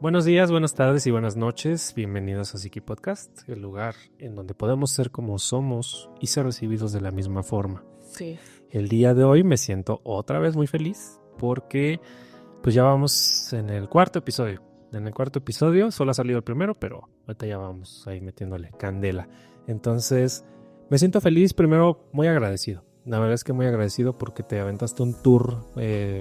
Buenos días, buenas tardes y buenas noches. Bienvenidos a Psiqui Podcast, el lugar en donde podemos ser como somos y ser recibidos de la misma forma. Sí. El día de hoy me siento otra vez muy feliz porque pues ya vamos en el cuarto episodio. En el cuarto episodio solo ha salido el primero, pero ahorita ya vamos ahí metiéndole candela. Entonces me siento feliz, primero muy agradecido. La verdad es que muy agradecido porque te aventaste un tour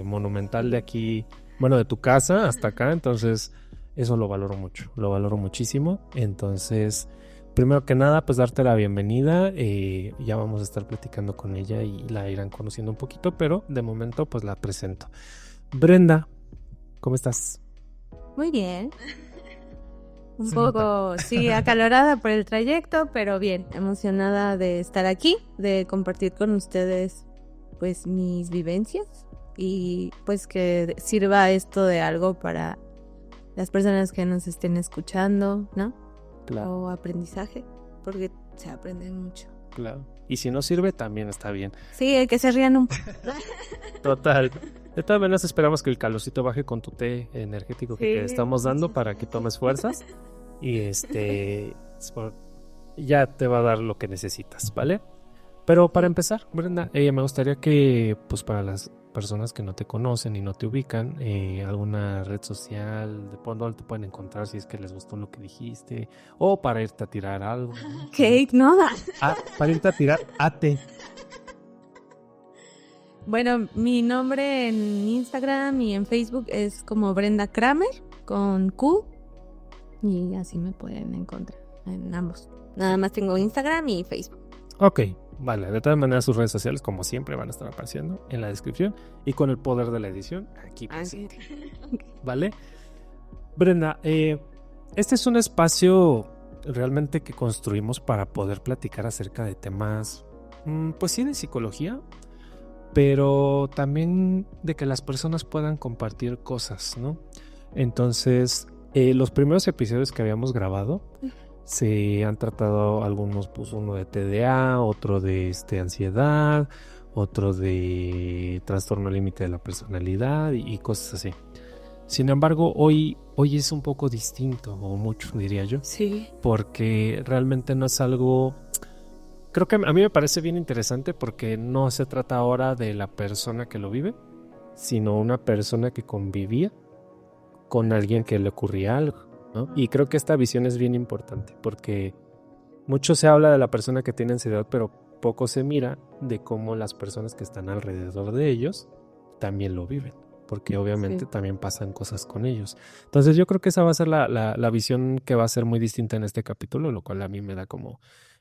monumental de aquí, bueno, de tu casa hasta acá, entonces eso lo valoro mucho, lo valoro muchísimo. Entonces, primero que nada, pues darte la bienvenida, ya vamos a estar platicando con ella y la irán conociendo un poquito, pero de momento pues la presento. Brenda, ¿cómo estás? Muy bien. Un Se poco, sí, acalorada por el trayecto, pero bien, emocionada de estar aquí, de compartir con ustedes pues mis vivencias y pues que sirva esto de algo para las personas que nos estén escuchando, ¿no? Claro, O aprendizaje, porque se aprende mucho. claro. Y si no sirve, también está bien. Sí, que se rían un poco. Total. De todas maneras, esperamos que el calorcito baje con tu té energético que te estamos dando para que tomes fuerzas. Y ya te va a dar lo que necesitas, ¿vale? Pero para empezar, Brenda, me gustaría que, pues para las personas que no te conocen y no te ubican, alguna red social, de por dónde te pueden encontrar si es que les gustó lo que dijiste, o para irte a tirar algo. Kate, no da. Para irte a tirar ate. Bueno, mi nombre en Instagram y en Facebook es como Brenda Kramer con Q y así me pueden encontrar en ambos. Nada más tengo Instagram y Facebook. Ok, vale. De todas maneras, sus redes sociales, como siempre, van a estar apareciendo en la descripción y con el poder de la edición aquí presente. ¿Vale? Brenda, este es un espacio realmente que construimos para poder platicar acerca de temas, pues sí, de psicología, pero también de que las personas puedan compartir cosas, ¿no? Entonces, los primeros episodios que habíamos grabado se han tratado algunos, pues uno de TDA, otro de ansiedad, otro de trastorno límite de la personalidad y cosas así. Sin embargo, hoy es un poco distinto, o mucho diría yo, Sí. porque realmente no es algo... Creo que a mí me parece bien interesante porque no se trata ahora de la persona que lo vive, sino una persona que convivía con alguien que le ocurría algo, ¿no? Y creo que esta visión es bien importante porque mucho se habla de la persona que tiene ansiedad, pero poco se mira de cómo las personas que están alrededor de ellos también lo viven, porque obviamente Sí. también pasan cosas con ellos. Entonces yo creo que esa va a ser la visión que va a ser muy distinta en este capítulo, lo cual a mí me da como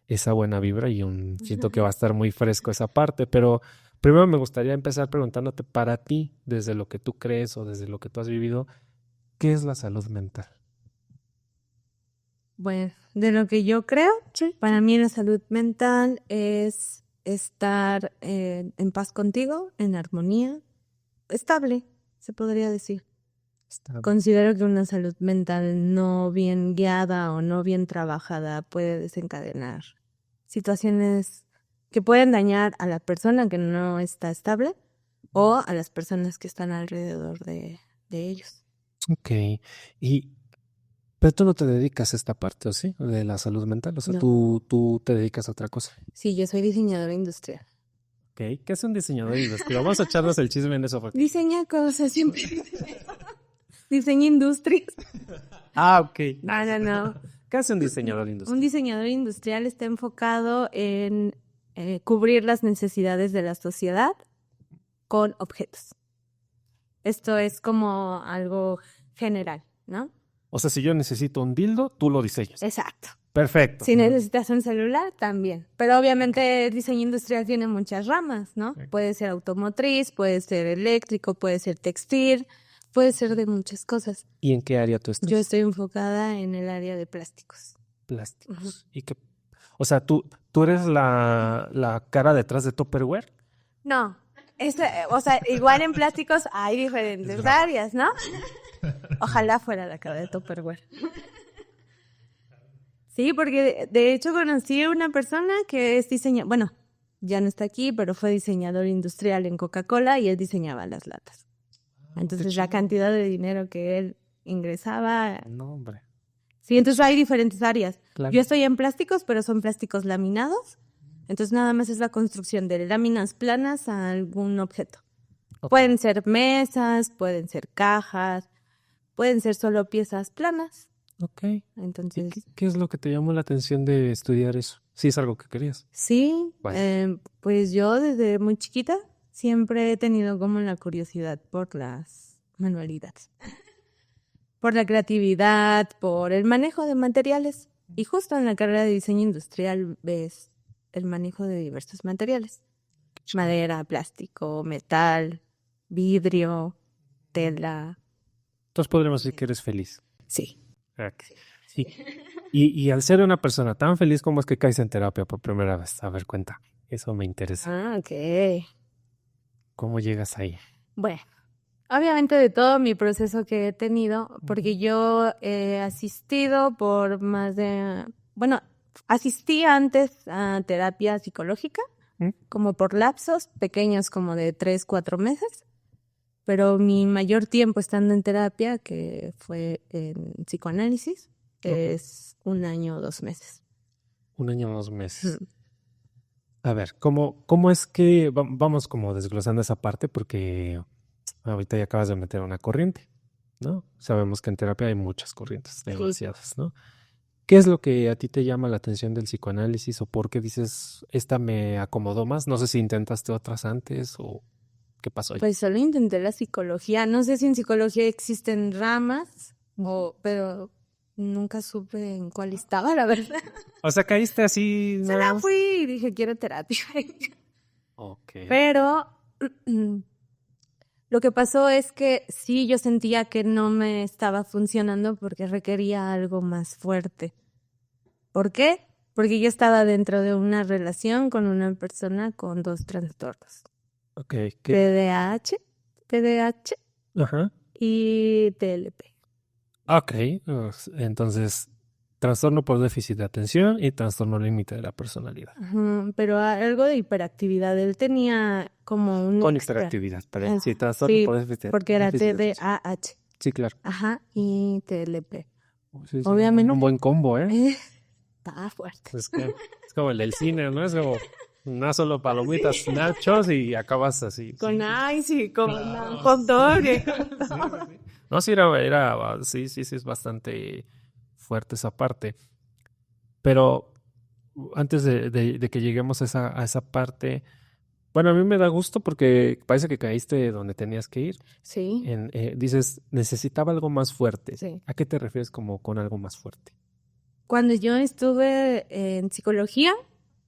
esa buena vibra y siento que va a estar muy fresco esa parte, pero primero me gustaría empezar preguntándote para ti, desde lo que tú crees o desde lo que tú has vivido, ¿qué es la salud mental? Bueno, de lo que yo creo, Sí. para mí la salud mental es estar en paz contigo, en armonía, estable, se podría decir. Considero que una salud mental no bien guiada o no bien trabajada puede desencadenar situaciones que pueden dañar a la persona que no está estable o a las personas que están alrededor de ellos. Ok, pero tú no te dedicas a esta parte, ¿o sí? De la salud mental, o sea, No. tú te dedicas a otra cosa. Sí, yo soy diseñadora industrial. Ok, ¿qué es un diseñador industrial? Vamos a echarnos el chisme en eso. Diseña cosas siempre. Diseña industrias. Ok. No. ¿Qué hace un diseñador industrial? Un diseñador industrial está enfocado en cubrir las necesidades de la sociedad con objetos. Esto es como algo general, ¿no? O sea, si yo necesito un dildo, tú lo diseñas. Exacto. Perfecto. Si necesitas un celular, también. Pero obviamente el diseño industrial tiene muchas ramas, ¿no? Puede ser automotriz, puede ser eléctrico, puede ser textil, puede ser de muchas cosas. ¿Y en qué área tú estás? Yo estoy enfocada en el área de plásticos. Plásticos. Ujú. ¿Y qué? O sea, ¿tú eres la cara detrás de Tupperware? No, o sea, igual en plásticos hay diferentes áreas, ¿no? Ojalá fuera la cara de Tupperware. Sí, porque de hecho conocí a una persona que es diseñador, bueno, ya no está aquí, pero fue diseñador industrial en Coca-Cola y él diseñaba las latas. Entonces la cantidad de dinero que él ingresaba. No, hombre. Sí, entonces hay diferentes áreas. Claro. Yo estoy en plásticos, pero son plásticos laminados. Entonces nada más es la construcción de láminas planas a algún objeto. Ok. Pueden ser mesas, pueden ser cajas, pueden ser solo piezas planas. Ok. ¿Y Entonces, qué es lo que te llamó la atención de estudiar eso? Sí, es algo que querías. sí, Vale. pues yo desde muy chiquita siempre he tenido como la curiosidad por las manualidades, por la creatividad, por el manejo de materiales. Y justo en la carrera de diseño industrial ves el manejo de diversos materiales. Madera, plástico, metal, vidrio, tela. Entonces podríamos decir que eres feliz. Sí. Ok. Sí. Y al ser una persona tan feliz, ¿cómo es que caes en terapia por primera vez? A ver, cuenta. Eso me interesa. Ah, ok. ¿Cómo llegas ahí? Bueno, obviamente de todo mi proceso que he tenido, porque yo he asistido por más de, bueno, asistí antes a terapia psicológica, ¿Mm? como por lapsos pequeños, como de 3, 4 meses, pero mi mayor tiempo estando en terapia, que fue en psicoanálisis, es 1 año, 2 meses. 1 año, 2 meses. Mm. A ver, ¿cómo es que vamos como desglosando esa parte? Porque ahorita ya acabas de meter una corriente, ¿no? Sabemos que en terapia hay muchas corrientes, demasiadas, ¿no? ¿Qué es lo que a ti te llama la atención del psicoanálisis o por qué dices, esta me acomodó más? No sé si intentaste otras antes o qué pasó ahí. Pues solo intenté la psicología. No sé si en psicología existen ramas, pero nunca supe en cuál estaba, la verdad. O sea, caíste así Se nada la más. fui y dije, quiero terapia. Ok. Pero lo que pasó es que sí, yo sentía que no me estaba funcionando porque requería algo más fuerte. ¿Por qué? Porque yo estaba dentro de una relación con una persona con 2 trastornos. Ok. TDAH Ajá. y TLP. Ok. Entonces, trastorno por déficit de atención y trastorno límite de la personalidad. Ajá, pero algo de hiperactividad. Él tenía como un Con extra. hiperactividad, pero sí, trastorno Sí, por déficit porque era de atención. TDAH. Sí, claro. Ajá, y TLP. Sí, es Obviamente. un buen combo, ¿eh? Está fuerte. Es como el del cine, ¿no? Es como una solo palomitas, nachos y acabas así. Con Sí, ice y con claro. hot dog. Sí, sí. No, sí, sí, es bastante fuerte esa parte. Pero antes de que lleguemos a esa parte, bueno, a mí me da gusto porque parece que caíste donde tenías que ir. Sí, Dices, necesitaba algo más fuerte. sí. ¿A qué te refieres como con algo más fuerte? Cuando yo estuve en psicología,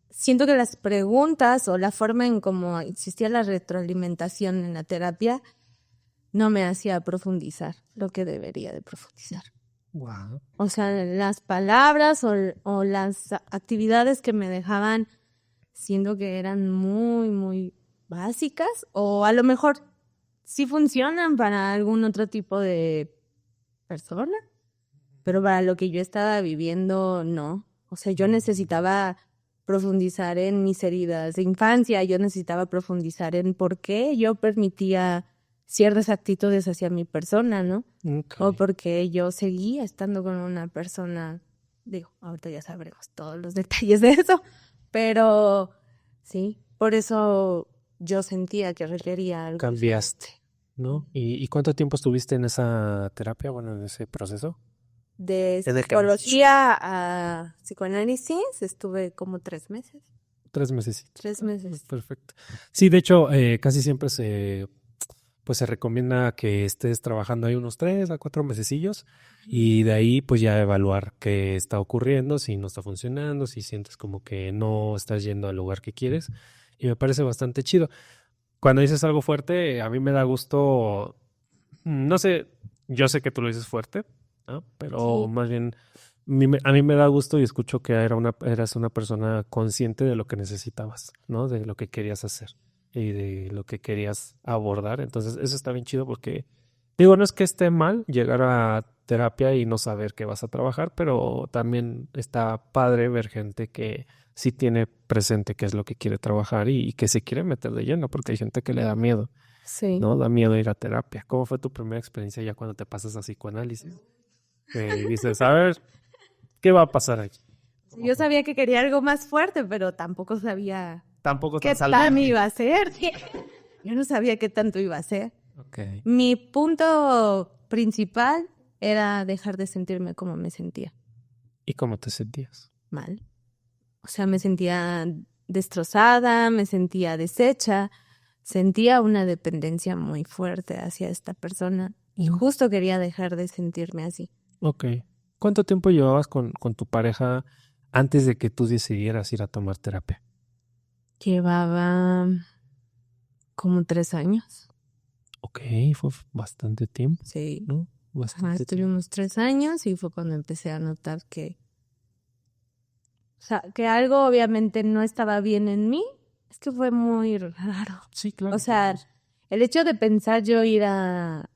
siento que las preguntas o la forma en cómo existía la retroalimentación en la terapia no me hacía profundizar lo que debería de profundizar. Wow. O sea, las palabras o las actividades que me dejaban siendo que eran muy, muy básicas o a lo mejor sí funcionan para algún otro tipo de persona, pero para lo que yo estaba viviendo, no. O sea, yo necesitaba profundizar en mis heridas de infancia, yo necesitaba profundizar en por qué yo permitía ciertas actitudes hacia mi persona, ¿no? Ok. O porque yo seguía estando con una persona, digo, ahorita ya sabremos todos los detalles de eso, pero sí, por eso yo sentía que requería algo Cambiaste, ¿no? ¿Y cuánto tiempo estuviste en esa terapia, bueno, en ese proceso? de En el que psicología a psicoanálisis, estuve como 3 meses. 3 meses. 3 meses. Perfecto. Sí, de hecho, casi siempre pues se recomienda que estés trabajando ahí unos 3 a 4 mesecillos y de ahí pues ya evaluar qué está ocurriendo, si no está funcionando, si sientes como que no estás yendo al lugar que quieres. Y me parece bastante chido. Cuando dices algo fuerte, a mí me da gusto, no sé, yo sé que tú lo dices fuerte, ¿no? Pero Sí. más bien a mí me da gusto y escucho que eras una persona consciente de lo que necesitabas, ¿no? De lo que querías hacer y de lo que querías abordar. Entonces, eso está bien chido porque, digo, no es que esté mal llegar a terapia y no saber qué vas a trabajar, pero también está padre ver gente que sí tiene presente qué es lo que quiere trabajar y que se quiere meter de lleno, porque hay gente que le da miedo. Sí. ¿no? Da miedo ir a terapia. ¿Cómo fue tu primera experiencia ya cuando te pasas a psicoanálisis? Que dices, a ver, ¿qué va a pasar aquí? Yo sabía que quería algo más fuerte, pero tampoco sabía Tampoco qué tan tan iba a ser. Yo no sabía qué tanto iba a ser. Okay. Mi punto principal era dejar de sentirme como me sentía. ¿Y cómo te sentías? Mal. O sea, me sentía destrozada, me sentía deshecha, sentía una dependencia muy fuerte hacia esta persona y justo quería dejar de sentirme así. Ok. ¿Cuánto tiempo llevabas con tu pareja antes de que tú decidieras ir a tomar terapia? Llevaba como 3 años. Ok, fue bastante tiempo, Sí. ¿no? Bastante tiempo. Estuvimos 3 años y fue cuando empecé a notar que, o sea, que algo obviamente no estaba bien en mí. Es que fue muy raro. Sí, claro. O sea, el hecho de pensar yo ir a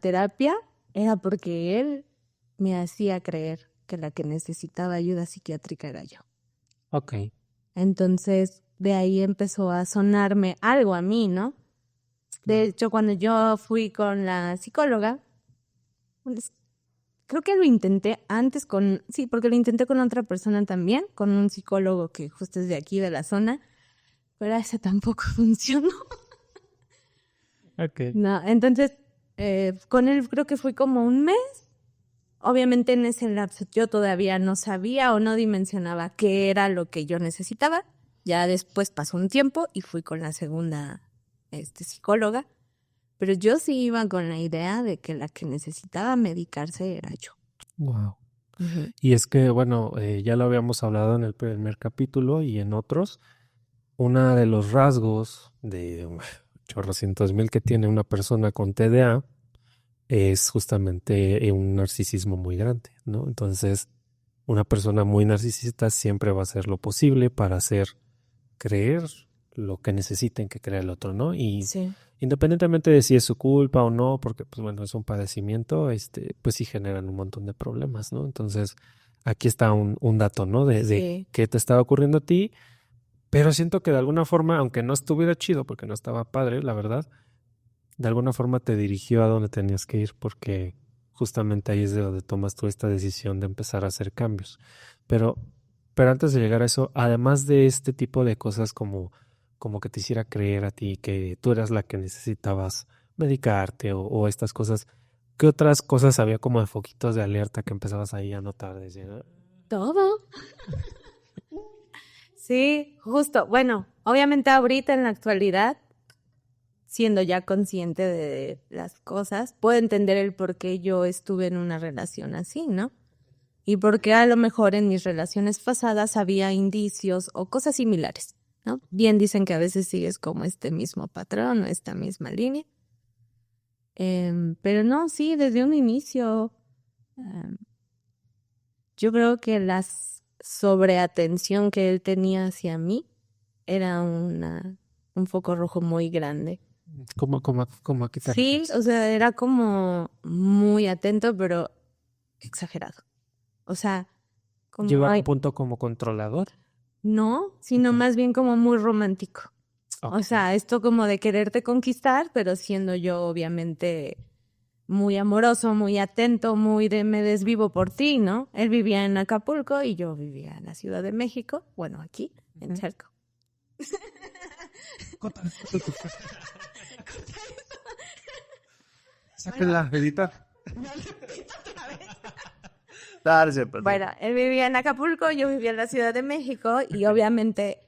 terapia era porque él me hacía creer que la que necesitaba ayuda psiquiátrica era yo. Ok. Entonces, de ahí empezó a sonarme algo a mí, ¿no? De hecho, cuando yo fui con la psicóloga, pues, creo que lo intenté antes sí, porque lo intenté con otra persona también, con un psicólogo que justo es de aquí, de la zona, pero ese tampoco funcionó. Ok. No, entonces, con él creo que fui como un mes. Obviamente en ese lapso yo todavía no sabía o no dimensionaba qué era lo que yo necesitaba. Ya después pasó un tiempo y fui con la segunda psicóloga. Pero yo sí iba con la idea de que la que necesitaba medicarse era yo. Wow. Y es que, bueno, ya lo habíamos hablado en el primer capítulo y en otros. Uno de los rasgos de chorrocientos mil que tiene una persona con TDA es justamente un narcisismo muy grande, ¿no? Entonces, una persona muy narcisista siempre va a hacer lo posible para hacer creer lo que necesiten que crea el otro, ¿no? Y Sí. independientemente de si es su culpa o no, porque pues bueno, es un padecimiento, pues sí generan un montón de problemas, ¿no? Entonces, aquí está un dato, ¿no? De Sí. qué te estaba ocurriendo a ti, pero siento que de alguna forma, aunque no estuviera chido, porque no estaba padre, la verdad, de alguna forma te dirigió a donde tenías que ir, porque justamente ahí es de donde tomas tú esta decisión de empezar a hacer cambios. Pero, pero antes de llegar a eso, además de este tipo de cosas como que te hiciera creer a ti que tú eras la que necesitabas medicarte o estas cosas, ¿qué otras cosas había como de foquitos de alerta que empezabas ahí a notar? Decir, Todo. Sí, justo. Bueno, obviamente ahorita en la actualidad, siendo ya consciente de las cosas, puedo entender el por qué yo estuve en una relación así, ¿no? Y por qué a lo mejor en mis relaciones pasadas había indicios o cosas similares, ¿no? Bien dicen que a veces sigues como este mismo patrón o esta misma línea. Pero no, sí, desde un inicio, yo creo que la sobreatención que él tenía hacia mí era un foco rojo muy grande. ¿cómo a qué te Sí, refieres? o sea, era como muy atento, pero exagerado. O sea, como, ¿Lleva a un ay, punto como controlador? no, sino Ok. más bien como muy romántico. O Ok. sea, esto como de quererte conquistar, pero siendo yo obviamente muy amoroso, muy atento, muy de me desvivo por ti, ¿no? Él vivía en Acapulco y yo vivía en la Ciudad de México, bueno, aquí, en Chalco. Sáquenla, editar. Dale, siempre. Bueno, él vivía en Acapulco, yo vivía en la Ciudad de México y obviamente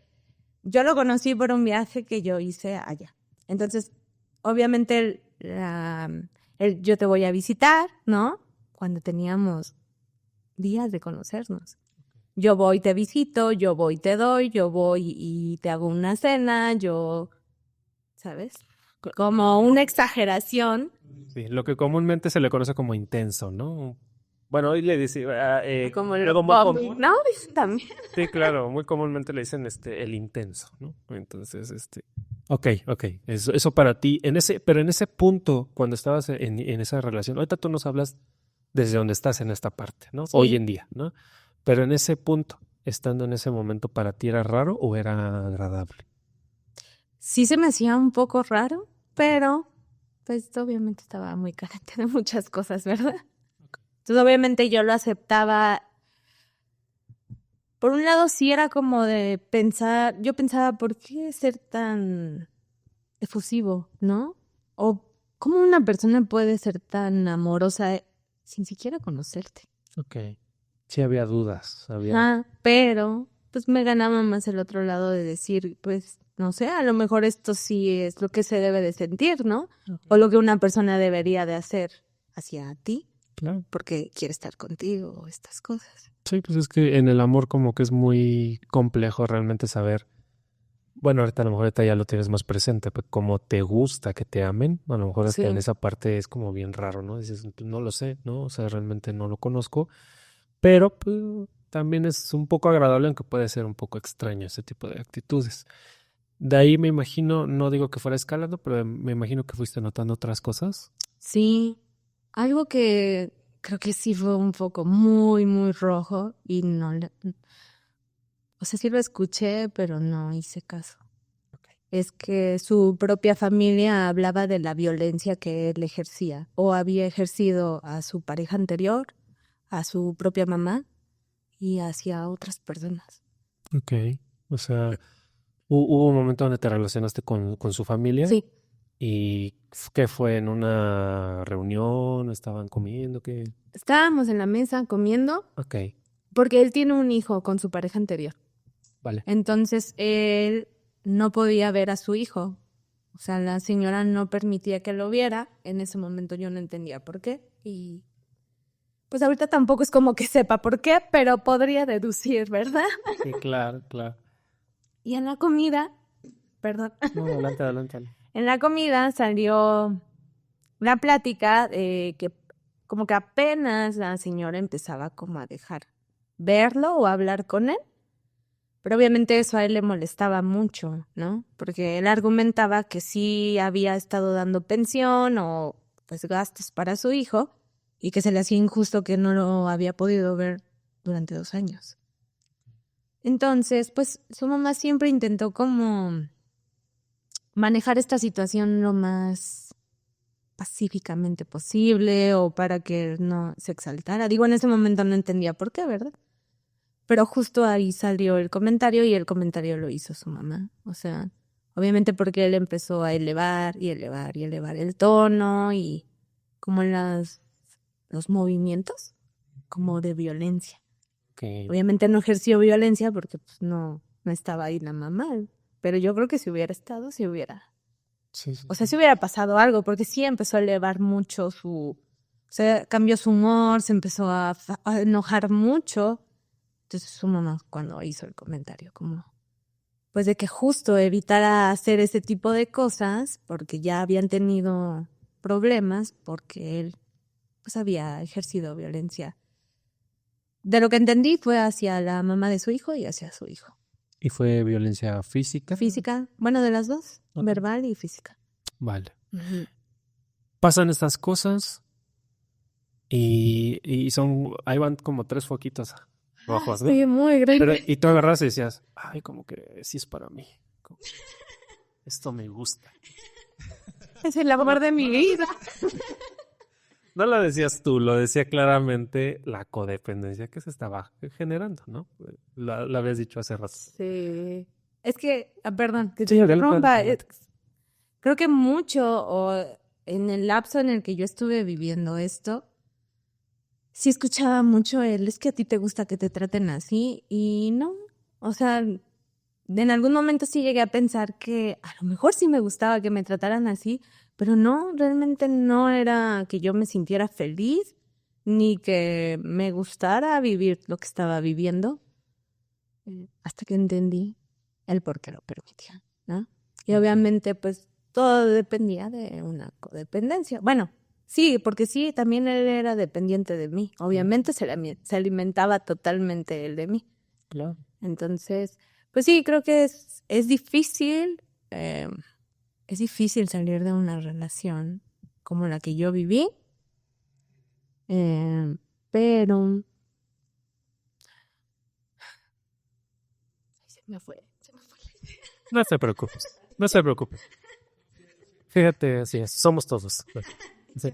yo lo conocí por un viaje que yo hice allá. Entonces, obviamente yo te voy a visitar, ¿no? Cuando teníamos días de conocernos. Yo voy, te visito, yo voy, te doy, yo voy y te hago una cena, ¿sabes? Como una exageración. Sí, lo que comúnmente se le conoce como intenso, ¿no? Bueno, hoy le dice, Como el algo muy bombing, común. ¿no? También. Sí, claro, muy comúnmente le dicen el intenso, ¿no? Entonces, ok, eso para ti, pero en ese punto, cuando estabas en esa relación, ahorita tú nos hablas desde donde estás en esta parte, ¿no? Hoy Sí. en día, ¿no? Pero en ese punto, estando en ese momento, ¿para ti era raro o era agradable? Sí se me hacía un poco raro, pero pues obviamente estaba muy carente de muchas cosas, ¿verdad? Entonces obviamente yo lo aceptaba. Por un lado sí era como de pensar, yo pensaba, ¿por qué ser tan efusivo, no? O ¿cómo una persona puede ser tan amorosa sin siquiera conocerte? Ok. Sí había dudas, había... Pero pues me ganaba más el otro lado de decir, pues, no sé, a lo mejor esto sí es lo que se debe de sentir, ¿no? O lo que una persona debería de hacer hacia ti, Claro. porque quiere estar contigo o estas cosas. Sí, pues es que en el amor como que es muy complejo realmente saber, bueno, ahorita a lo mejor ahorita ya lo tienes más presente, pues como te gusta que te amen, a lo mejor Sí. en esa parte es como bien raro, ¿no? Dices, "Pues, no lo sé, ¿no? O sea, realmente no lo conozco, pero pues, también es un poco agradable, aunque puede ser un poco extraño ese tipo de actitudes. De ahí me imagino, no digo que fuera escalando, pero me imagino que fuiste notando otras cosas. Sí, algo que creo que sí fue un foco muy, muy rojo y no le... O sea, sí lo escuché, pero no hice caso. Es que su propia familia hablaba de la violencia que él ejercía o había ejercido a su pareja anterior, a su propia mamá y hacia otras personas. Ok. O sea, hubo un momento donde te relacionaste con su familia. Sí, ¿Y qué fue? ¿En una reunión? ¿Estaban comiendo? ¿Qué? estábamos en la mesa comiendo Ok, porque él tiene un hijo con su pareja anterior. vale. Entonces él no podía ver a su hijo. O sea, la señora no permitía que lo viera. En ese momento yo no entendía por qué. Y pues ahorita tampoco es como que sepa por qué, pero podría deducir, ¿verdad? Sí, claro, claro. Y en la comida, perdón, No, adelante, adelante. en la comida salió la plática de que como que apenas la señora empezaba como a dejar verlo o hablar con él. Pero obviamente eso a él le molestaba mucho, ¿no? Porque él argumentaba que sí había estado dando pensión o pues gastos para su hijo y que se le hacía injusto que no lo había podido ver durante 2 años. Entonces, pues su mamá siempre intentó como manejar esta situación lo más pacíficamente posible o para que no se exaltara. Digo, en ese momento no entendía por qué, ¿verdad? Pero justo ahí salió el comentario y el comentario lo hizo su mamá. O sea, obviamente porque él empezó a elevar y elevar y elevar el tono y como los movimientos como de violencia. Ok, Obviamente no ejerció violencia porque pues no estaba ahí la mamá. Pero yo creo que si hubiera estado, si hubiera. sí, sí, O sea, sí. si hubiera pasado algo, porque sí empezó a elevar mucho su. O sea, cambió su humor, se empezó a enojar mucho. Entonces su mamá cuando hizo el comentario, como, pues de que justo evitara hacer ese tipo de cosas, porque ya habían tenido problemas, porque él pues había ejercido violencia. De lo que entendí fue hacia la mamá de su hijo y hacia su hijo. ¿Y fue violencia física? Física, bueno, de las dos, Ok. verbal y física. Vale. Ujú. Pasan estas cosas y son, ahí van como 3 foquitos rojos, ¿no? Sí, muy Pero, grande. y tú agarras y decías, ay, como que sí es para mí. Como, esto me gusta. Es el amor de mi vida. No lo decías tú, lo decía claramente la codependencia que se estaba generando, ¿no? Lo habías dicho hace rato. Sí. Es que, perdón, que te Sí, adelante, interrumpa. adelante. Creo que mucho, o en el lapso en el que yo estuve viviendo esto, sí escuchaba mucho es que a ti te gusta que te traten así, y no. O sea, en algún momento sí llegué a pensar que a lo mejor sí me gustaba que me trataran así, pero no, realmente no era que yo me sintiera feliz, ni que me gustara vivir lo que estaba viviendo, hasta que entendí el por qué lo permitía, ¿no? Y obviamente, pues, todo dependía de una codependencia. Bueno, sí, porque sí, también él era dependiente de mí. Obviamente se alimentaba totalmente él de mí. Claro. Entonces, pues sí, creo que eh, es difícil salir de una relación como la que yo viví, eh, pero... Ay, se me fue. No se preocupes, no se preocupe. Fíjate, así es, somos todos. Sí.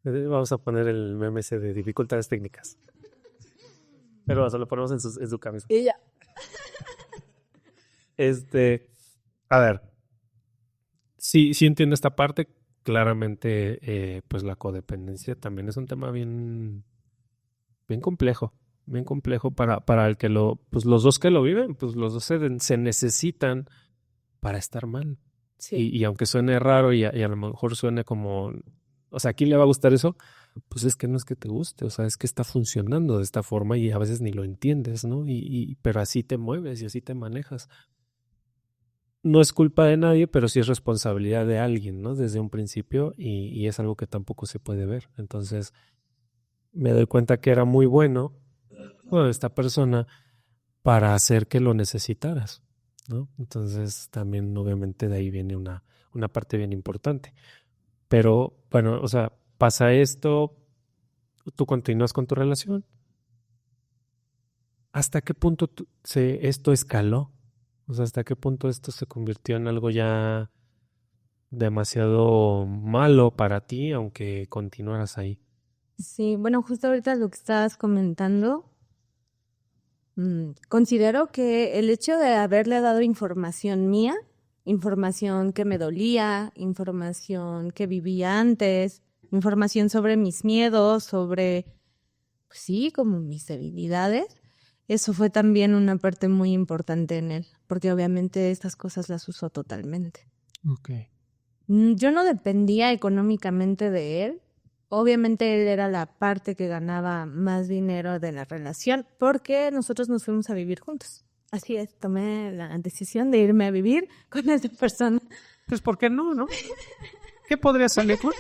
Vamos a poner el meme ese de dificultades técnicas. Pero eso lo ponemos en su cabeza. Y ya. A ver, sí entiendo esta parte. Claramente, pues la codependencia también es un tema bien complejo. Bien complejo para el que pues los dos que lo viven, pues los dos se necesitan para estar mal. Sí. Y aunque suene raro y a lo mejor suene como, o sea, ¿a quién le va a gustar eso? Pues es que no es que te guste, o sea, es que está funcionando de esta forma y a veces ni lo entiendes, ¿no? Pero así te mueves y así te manejas. No es culpa de nadie, pero sí es responsabilidad de alguien, ¿no? Desde un principio y es algo que tampoco se puede ver. Entonces, me doy cuenta que era muy bueno esta persona para hacer que lo necesitaras, ¿no? Entonces, también obviamente de ahí viene una parte bien importante. Pero, bueno, o sea, pasa esto, tú continúas con tu relación. ¿Hasta qué punto esto escaló? O sea, ¿hasta qué punto esto se convirtió en algo ya demasiado malo para ti, aunque continuaras ahí? Sí, bueno, justo ahorita lo que estabas comentando, considero que el hecho de haberle dado información mía, información que me dolía, información que vivía antes, información sobre mis miedos, sobre, pues sí, como mis debilidades, eso fue también una parte muy importante en él, porque obviamente estas cosas las usó totalmente. Ok. Yo no dependía económicamente de él. Obviamente él era la parte que ganaba más dinero de la relación porque nosotros nos fuimos a vivir juntos. Así es, tomé la decisión de irme a vivir con esa persona. Pues, ¿por qué no, no? ¿Qué podría salir con?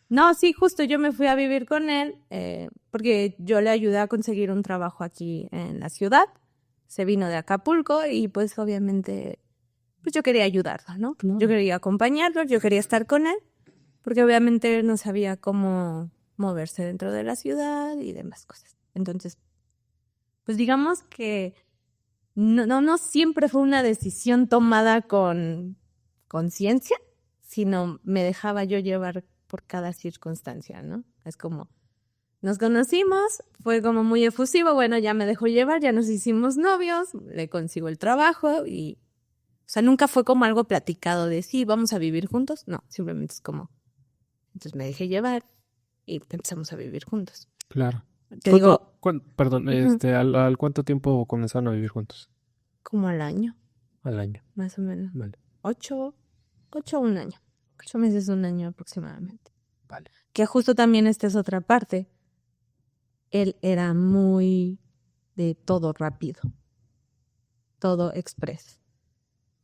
No, sí, justo yo me fui a vivir con él porque yo le ayudé a conseguir un trabajo aquí en la ciudad. Se vino de Acapulco y pues obviamente pues yo quería ayudarlo, ¿no? Claro. Yo quería acompañarlo, yo quería estar con él, porque obviamente él no sabía cómo moverse dentro de la ciudad y demás cosas. Entonces, pues digamos que no siempre fue una decisión tomada con conciencia, sino me dejaba yo llevar por cada circunstancia, ¿no? Es como, nos conocimos, fue como muy efusivo, bueno, ya me dejó llevar, ya nos hicimos novios, le consigo el trabajo y... O sea, nunca fue como algo platicado de sí, vamos a vivir juntos. No, simplemente es como... Entonces me dejé llevar y empezamos a vivir juntos. Claro. Te digo... Perdón, ¿al cuánto tiempo comenzaron a vivir juntos? Como al año. Al año. Más o menos. Vale. 8 o un año. 8 meses, un año aproximadamente. Vale. Que justo también esta es otra parte. Él era muy de todo rápido. Todo express.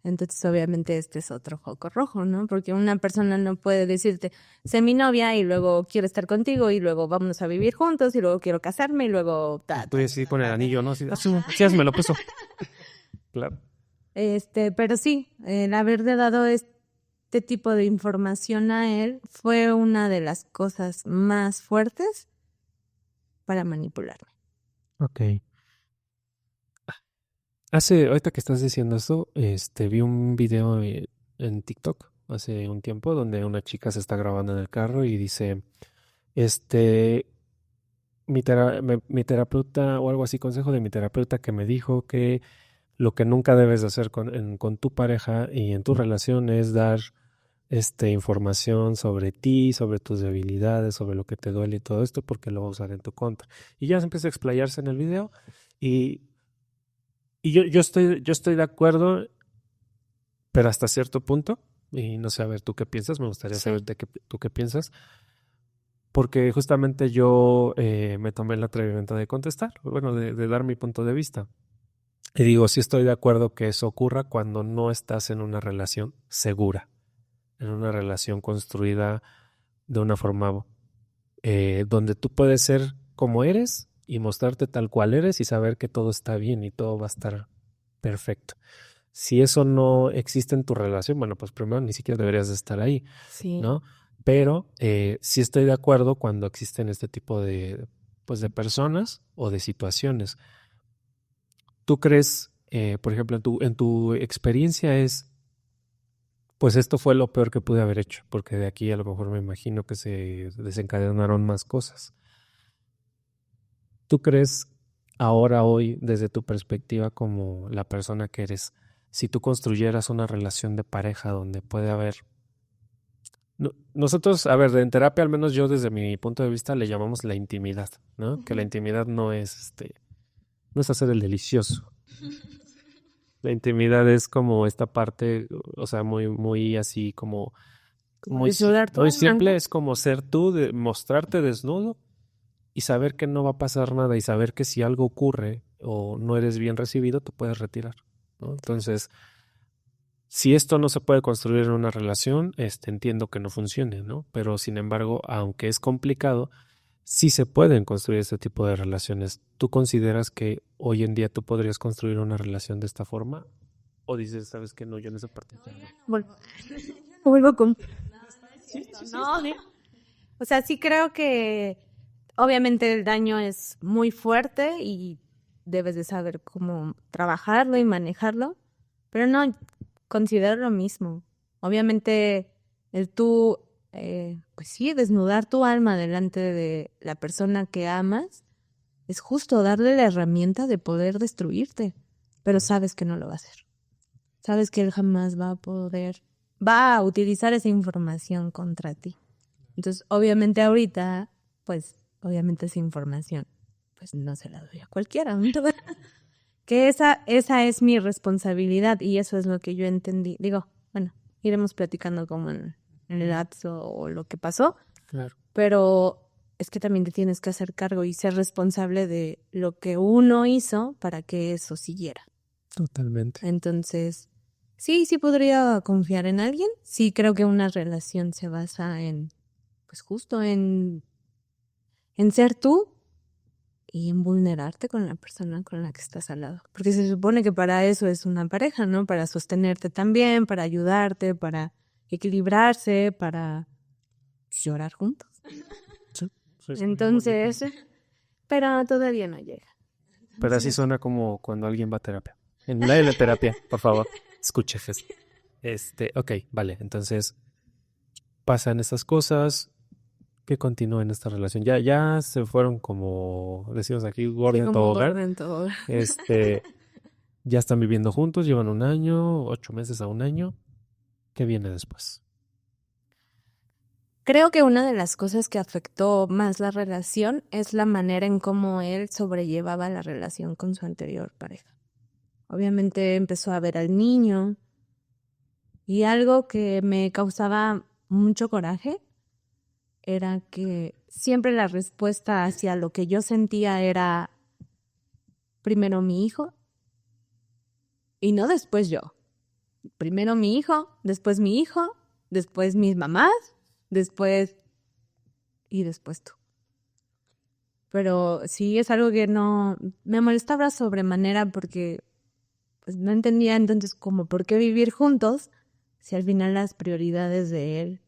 Entonces, obviamente, este es otro foco rojo, ¿no? Porque una persona no puede decirte, sé mi novia y luego quiero estar contigo y luego vámonos a vivir juntos y luego quiero casarme y luego... Estoy así con el anillo, ¿no? Sí, hazme lo peso. Claro. Pero sí, el haberle dado este tipo de información a él fue una de las cosas más fuertes para manipularme. Ok. Ahorita que estás diciendo esto, vi un video en TikTok hace un tiempo donde una chica se está grabando en el carro y dice, mi terapeuta o algo así, consejo de mi terapeuta que me dijo que lo que nunca debes de hacer con tu pareja y en tu relación es dar información sobre ti, sobre tus debilidades, sobre lo que te duele y todo esto, porque lo va a usar en tu contra. Y ya se empieza a explayarse en el video y yo estoy de acuerdo, pero hasta cierto punto, y no sé, a ver, ¿tú qué piensas? Me gustaría saber tú qué piensas, porque justamente yo me tomé el atrevimiento de contestar, bueno, de dar mi punto de vista. Y digo, sí estoy de acuerdo que eso ocurra cuando no estás en una relación segura, en una relación construida de una forma donde tú puedes ser como eres y mostrarte tal cual eres y saber que todo está bien y todo va a estar perfecto. Si eso no existe en tu relación, bueno, pues primero ni siquiera deberías de estar ahí, Sí. ¿no? Pero sí estoy de acuerdo cuando existen este tipo de personas o de situaciones. ¿Tú crees por ejemplo, en tu experiencia es, pues esto fue lo peor que pude haber hecho, porque de aquí a lo mejor me imagino que se desencadenaron más cosas. ¿Tú crees ahora, hoy, desde tu perspectiva como la persona que eres, si tú construyeras una relación de pareja donde puede haber... Nosotros, a ver, en terapia, al menos yo desde mi punto de vista, le llamamos la intimidad, ¿no? Que la intimidad no es, no es hacer el delicioso. La intimidad es como esta parte, o sea, muy, muy así como... Muy simple, es como ser tú, mostrarte desnudo y saber que no va a pasar nada y saber que si algo ocurre o no eres bien recibido, te puedes retirar, ¿no? Entonces, si esto no se puede construir en una relación, entiendo que no funcione, ¿no? Pero sin embargo, aunque es complicado, sí se pueden construir este tipo de relaciones. ¿Tú consideras que hoy en día tú podrías construir una relación de esta forma? ¿O dices, sabes que no, yo en esa parte? Vuelvo con... No, o sea, sí creo que obviamente el daño es muy fuerte y debes de saber cómo trabajarlo y manejarlo, pero no, considero lo mismo. Obviamente el tú, pues sí, desnudar tu alma delante de la persona que amas es justo darle la herramienta de poder destruirte, pero sabes que no lo va a hacer. Sabes que él jamás va a utilizar esa información contra ti. Entonces, obviamente ahorita, pues, obviamente esa información, pues no se la doy a cualquiera. Que esa es mi responsabilidad y eso es lo que yo entendí. Digo, bueno, iremos platicando como en el lapso o lo que pasó. Claro. Pero es que también te tienes que hacer cargo y ser responsable de lo que uno hizo para que eso siguiera. Totalmente. Entonces, sí podría confiar en alguien. Sí creo que una relación se basa en, pues justo en ser tú y en vulnerarte con la persona con la que estás al lado. Porque se supone que para eso es una pareja, ¿no? Para sostenerte también, para ayudarte, para equilibrarse, para llorar juntos. Sí, entonces, pero todavía no llega. Pero así suena como cuando alguien va a terapia. En la terapia, por favor, escuche, Jess. Ok, vale, entonces pasan estas cosas, que continúa en esta relación. Ya se fueron como decimos aquí, gordo en todo. Ya están viviendo juntos, llevan 1 año, 8 meses a 1 año. ¿Qué viene después? Creo que una de las cosas que afectó más la relación es la manera en cómo él sobrellevaba la relación con su anterior pareja. Obviamente empezó a ver al niño y algo que me causaba mucho coraje era que siempre la respuesta hacia lo que yo sentía era primero mi hijo y no después yo. Primero mi hijo, después mis mamás, después tú. Pero sí es algo que no me molestaba sobremanera porque pues no entendía entonces como por qué vivir juntos si al final las prioridades de él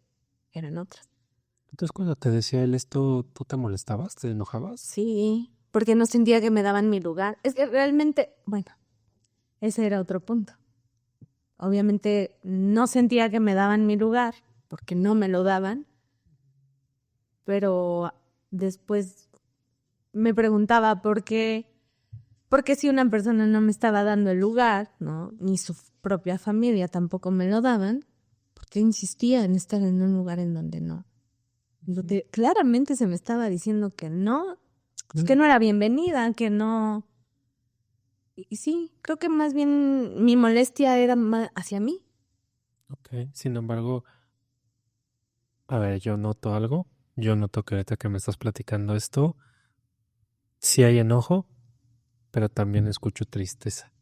eran otras. Entonces cuando te decía él esto, ¿tú te molestabas? ¿Te enojabas? Sí, porque no sentía que me daban mi lugar. Es que realmente, bueno, ese era otro punto. Obviamente no sentía que me daban mi lugar porque no me lo daban, pero después me preguntaba por qué si una persona no me estaba dando el lugar, ¿no? Ni su propia familia tampoco me lo daban, ¿por qué insistía en estar en un lugar en donde no? Donde claramente se me estaba diciendo que no, que no era bienvenida, que no. Y sí, creo que más bien mi molestia era más hacia mí. Ok, sin embargo, a ver, yo noto algo. Yo noto que ahorita que me estás platicando esto, sí hay enojo, pero también escucho tristeza.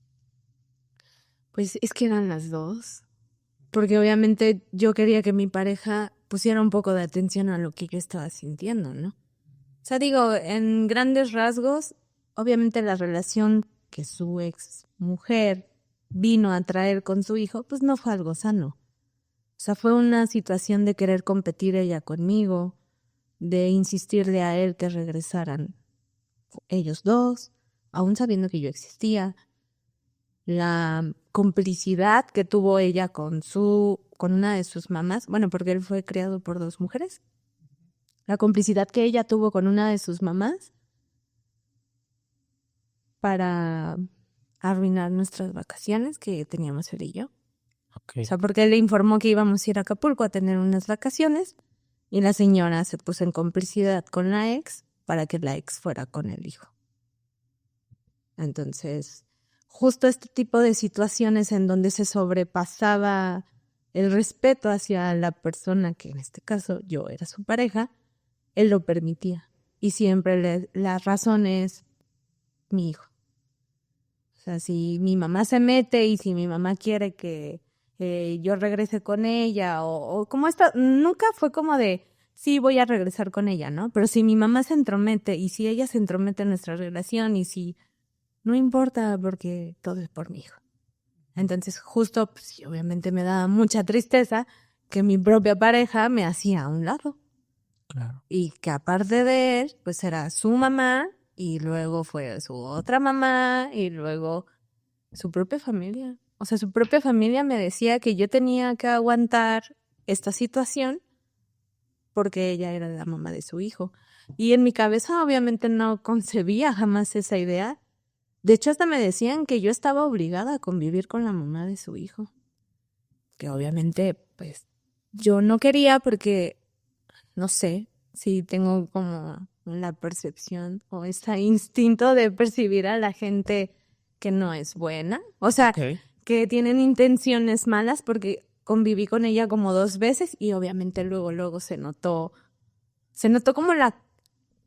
Pues es que eran las dos. Porque obviamente yo quería que mi pareja pusiera un poco de atención a lo que yo estaba sintiendo, ¿no? O sea, digo, en grandes rasgos, obviamente la relación que su ex mujer vino a traer con su hijo, pues no fue algo sano. O sea, fue una situación de querer competir ella conmigo, de insistirle a él que regresaran ellos dos, aún sabiendo que yo existía. la complicidad que tuvo ella con una de sus mamás, bueno, porque él fue criado por 2 mujeres, la complicidad que ella tuvo con una de sus mamás para arruinar nuestras vacaciones que teníamos él y yo. Okay. O sea, porque él le informó que íbamos a ir a Acapulco a tener unas vacaciones y la señora se puso en complicidad con la ex para que la ex fuera con el hijo. Entonces, justo este tipo de situaciones en donde se sobrepasaba el respeto hacia la persona, que en este caso yo era su pareja, él lo permitía. Y siempre la razón es mi hijo. O sea, si mi mamá se mete y si mi mamá quiere que yo regrese con ella o como esto, nunca fue como de, sí, voy a regresar con ella, ¿no? Pero si mi mamá se entromete y si ella se entromete en nuestra relación y si, no importa porque todo es por mi hijo. Entonces, justo, pues, obviamente me daba mucha tristeza que mi propia pareja me hacía a un lado. Claro. Y que aparte de él, pues era su mamá y luego fue su otra mamá y luego su propia familia. O sea, su propia familia me decía que yo tenía que aguantar esta situación porque ella era la mamá de su hijo. Y en mi cabeza obviamente no concebía jamás esa idea. De hecho, hasta me decían que yo estaba obligada a convivir con la mamá de su hijo. Que obviamente, pues, yo no quería porque, no sé, si tengo como la percepción o ese instinto de percibir a la gente que no es buena. O sea, Okay. que tienen intenciones malas porque conviví con ella como 2 veces y obviamente luego se notó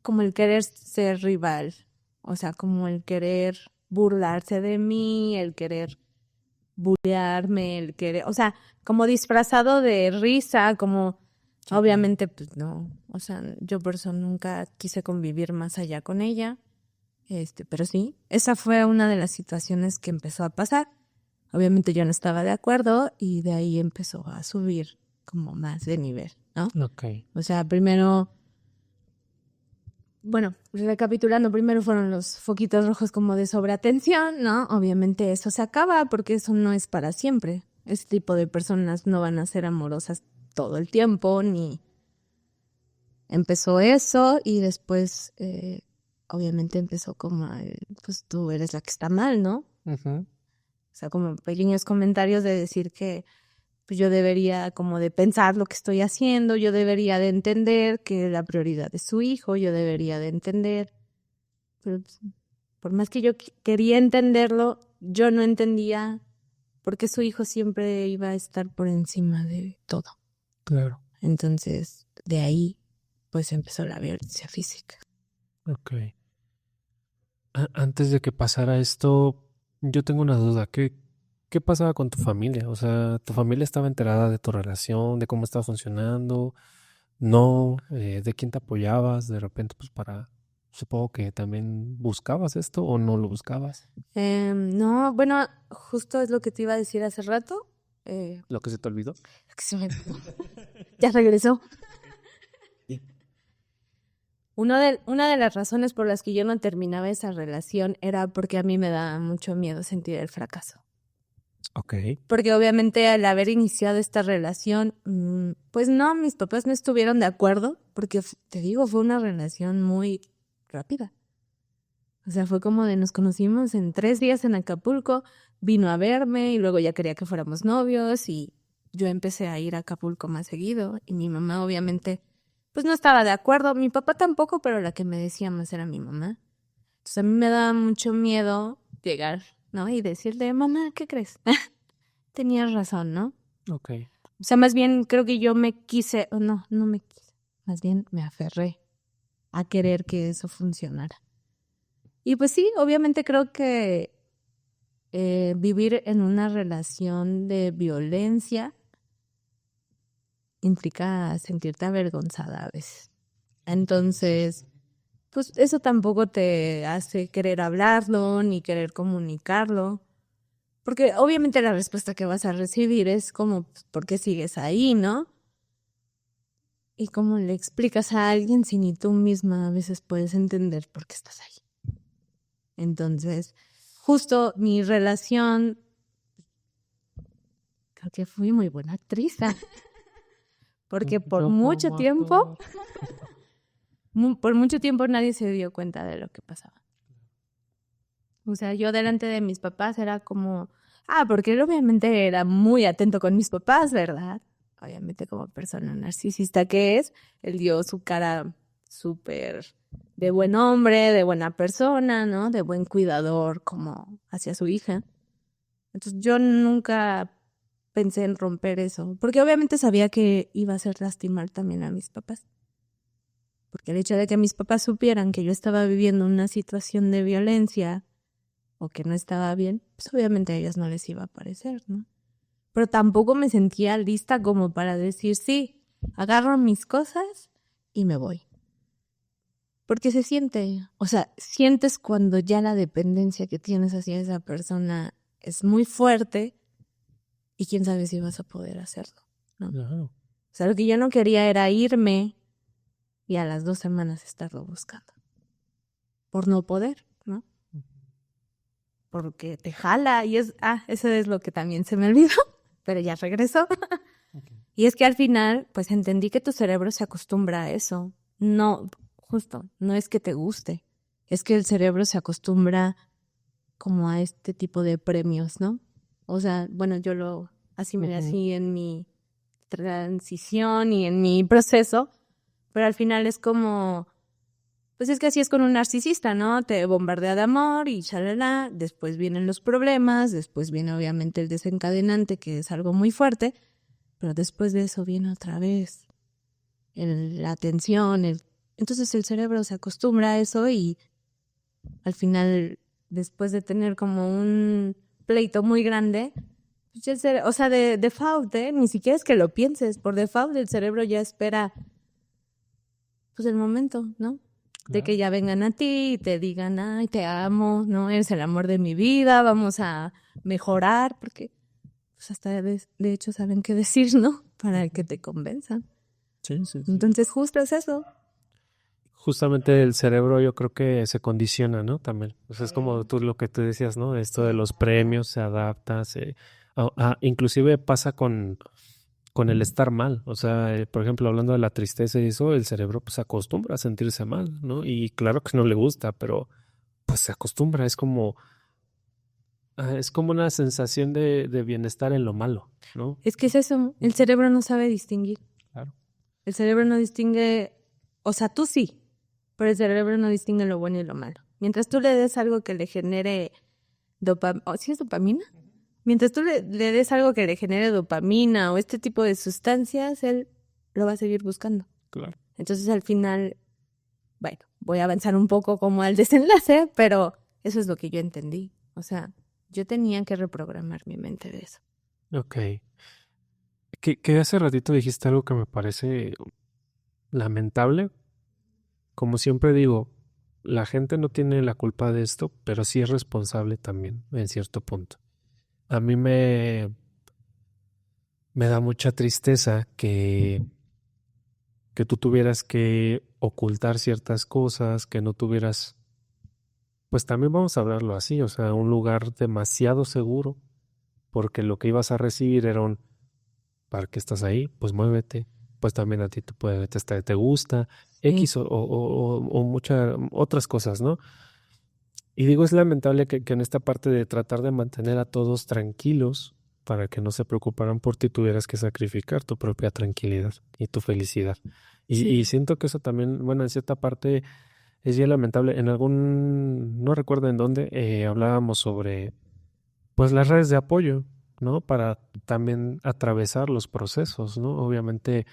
como el querer ser rival. O sea, como el querer burlarse de mí, el querer bullearme, el querer, o sea, como disfrazado de risa, como obviamente pues no, o sea, yo por eso nunca quise convivir más allá con ella. Pero sí, esa fue una de las situaciones que empezó a pasar. Obviamente yo no estaba de acuerdo y de ahí empezó a subir como más de nivel, ¿no? Okay. O sea, primero, bueno, recapitulando, primero fueron los foquitos rojos como de sobreatención, ¿no? Obviamente eso se acaba porque eso no es para siempre. Ese tipo de personas no van a ser amorosas todo el tiempo, ni empezó eso y después, obviamente empezó como, pues tú eres la que está mal, ¿no? Uh-huh. O sea, como pequeños comentarios de decir que pues yo debería como de pensar lo que estoy haciendo, yo debería de entender que la prioridad es su hijo, yo debería de entender, pero pues, por más que yo quería entenderlo, yo no entendía por qué su hijo siempre iba a estar por encima de todo. Claro. Entonces, de ahí, pues empezó la violencia física. Okay. Antes de que pasara esto, yo tengo una duda. ¿Qué pasaba con tu familia? O sea, ¿tu familia estaba enterada de tu relación, de cómo estaba funcionando? ¿No? ¿De quién te apoyabas? De repente, pues supongo que también buscabas esto o no lo buscabas. No, bueno, justo es lo que te iba a decir hace rato. ¿Lo que se te olvidó? Ya regresó. Una de las razones por las que yo no terminaba esa relación era porque a mí me daba mucho miedo sentir el fracaso. Ok. Porque obviamente al haber iniciado esta relación, pues no, mis papás no estuvieron de acuerdo, porque te digo, fue una relación muy rápida. O sea, fue como de nos conocimos en 3 días en Acapulco, vino a verme y luego ya quería que fuéramos novios y yo empecé a ir a Acapulco más seguido y mi mamá obviamente pues no estaba de acuerdo, mi papá tampoco, pero la que me decía más era mi mamá. Entonces a mí me daba mucho miedo llegar, ¿no? Y decirle, mamá, ¿qué crees? Tenías razón, ¿no? Ok. O sea, más bien creo que yo me quise, no me quise, más bien me aferré a querer que eso funcionara. Y pues sí, obviamente creo que vivir en una relación de violencia implica sentirte avergonzada a veces. Entonces, pues eso tampoco te hace querer hablarlo ni querer comunicarlo. Porque obviamente la respuesta que vas a recibir es como, pues, ¿por qué sigues ahí, no? Y cómo le explicas a alguien si ni tú misma a veces puedes entender por qué estás ahí. Entonces, justo mi relación, creo que fui muy buena actriz, porque por mucho tiempo nadie se dio cuenta de lo que pasaba. O sea, yo delante de mis papás era como, porque él obviamente era muy atento con mis papás, ¿verdad? Obviamente como persona narcisista que es, él dio su cara súper de buen hombre, de buena persona, ¿no? De buen cuidador como hacia su hija. Entonces yo nunca pensé en romper eso, porque obviamente sabía que iba a hacer lastimar también a mis papás. Porque el hecho de que mis papás supieran que yo estaba viviendo una situación de violencia o que no estaba bien, pues obviamente a ellas no les iba a parecer, ¿no? Pero tampoco me sentía lista como para decir, sí, agarro mis cosas y me voy. Porque se siente, o sea, sientes cuando ya la dependencia que tienes hacia esa persona es muy fuerte y quién sabe si vas a poder hacerlo, ¿no? Claro. O sea, lo que yo no quería era irme y a las 2 semanas estarlo buscando. Por no poder, ¿no? Porque te jala y eso es lo que también se me olvidó, pero ya regresó. Okay. Y es que al final, pues entendí que tu cerebro se acostumbra a eso. No, justo, no es que te guste, es que el cerebro se acostumbra como a este tipo de premios, ¿no? O sea, bueno, yo lo asimilé así en mi transición y en mi proceso, pero al final es como, pues es que así es con un narcisista, ¿no? Te bombardea de amor y chalala, después vienen los problemas, después viene obviamente el desencadenante, que es algo muy fuerte, pero después de eso viene otra vez la tensión, entonces el cerebro se acostumbra a eso y al final, después de tener como un pleito muy grande, pues ya o sea, de default, ni siquiera es que lo pienses, por default el cerebro ya espera pues el momento, ¿no? De que ya vengan a ti y te digan, ay, te amo, ¿no? Eres el amor de mi vida, vamos a mejorar, porque pues hasta de hecho saben qué decir, ¿no? Para que te convenzan. Sí. Entonces justo es eso. Justamente el cerebro yo creo que se condiciona, ¿no? También. O sea, es como lo que tú decías, ¿no? Esto de los premios, se adapta, inclusive pasa con el estar mal. O sea, por ejemplo, hablando de la tristeza y eso, el cerebro pues se acostumbra a sentirse mal, ¿no? Y claro que no le gusta, pero pues se acostumbra. Es como una sensación de bienestar en lo malo, ¿no? Es que es eso, el cerebro no sabe distinguir. Claro. El cerebro no distingue, o sea, tú sí, pero el cerebro no distingue lo bueno y lo malo. Mientras tú le des algo que le genere dopamina, ¿sí es dopamina? Mientras tú le des algo que le genere dopamina o este tipo de sustancias, él lo va a seguir buscando. Claro. Entonces al final, bueno, voy a avanzar un poco como al desenlace, pero eso es lo que yo entendí. O sea, yo tenía que reprogramar mi mente de eso. Ok. Que hace ratito dijiste algo que me parece lamentable. Como siempre digo, la gente no tiene la culpa de esto, pero sí es responsable también, en cierto punto. A mí me da mucha tristeza que tú tuvieras que ocultar ciertas cosas, que no tuvieras, pues también vamos a hablarlo así, o sea, un lugar demasiado seguro, porque lo que ibas a recibir era un, ¿para qué estás ahí? Pues muévete, pues también a ti te gusta, X o muchas otras cosas, ¿no? Y digo, es lamentable que en esta parte de tratar de mantener a todos tranquilos para que no se preocuparan por ti, tuvieras que sacrificar tu propia tranquilidad y tu felicidad. Y siento que eso también, bueno, en cierta parte es bien lamentable. En no recuerdo en dónde, hablábamos sobre, pues, las redes de apoyo, ¿no? Para también atravesar los procesos, ¿no? Obviamente,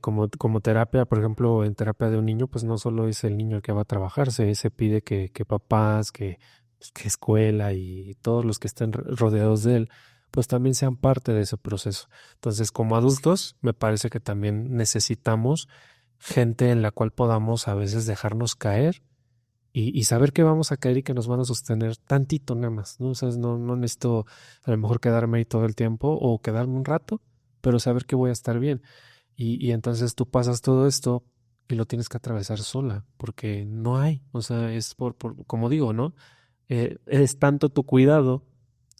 como terapia, por ejemplo, en terapia de un niño, pues no solo es el niño el que va a trabajar, se pide que papás, pues, que escuela y todos los que estén rodeados de él, pues también sean parte de ese proceso. Entonces, como adultos, me parece que también necesitamos gente en la cual podamos a veces dejarnos caer y saber que vamos a caer y que nos van a sostener tantito nada más, ¿no? O sea, no necesito a lo mejor quedarme ahí todo el tiempo o quedarme un rato, pero saber que voy a estar bien. Y entonces tú pasas todo esto y lo tienes que atravesar sola, porque no hay, o sea, es como digo, ¿no? es tanto tu cuidado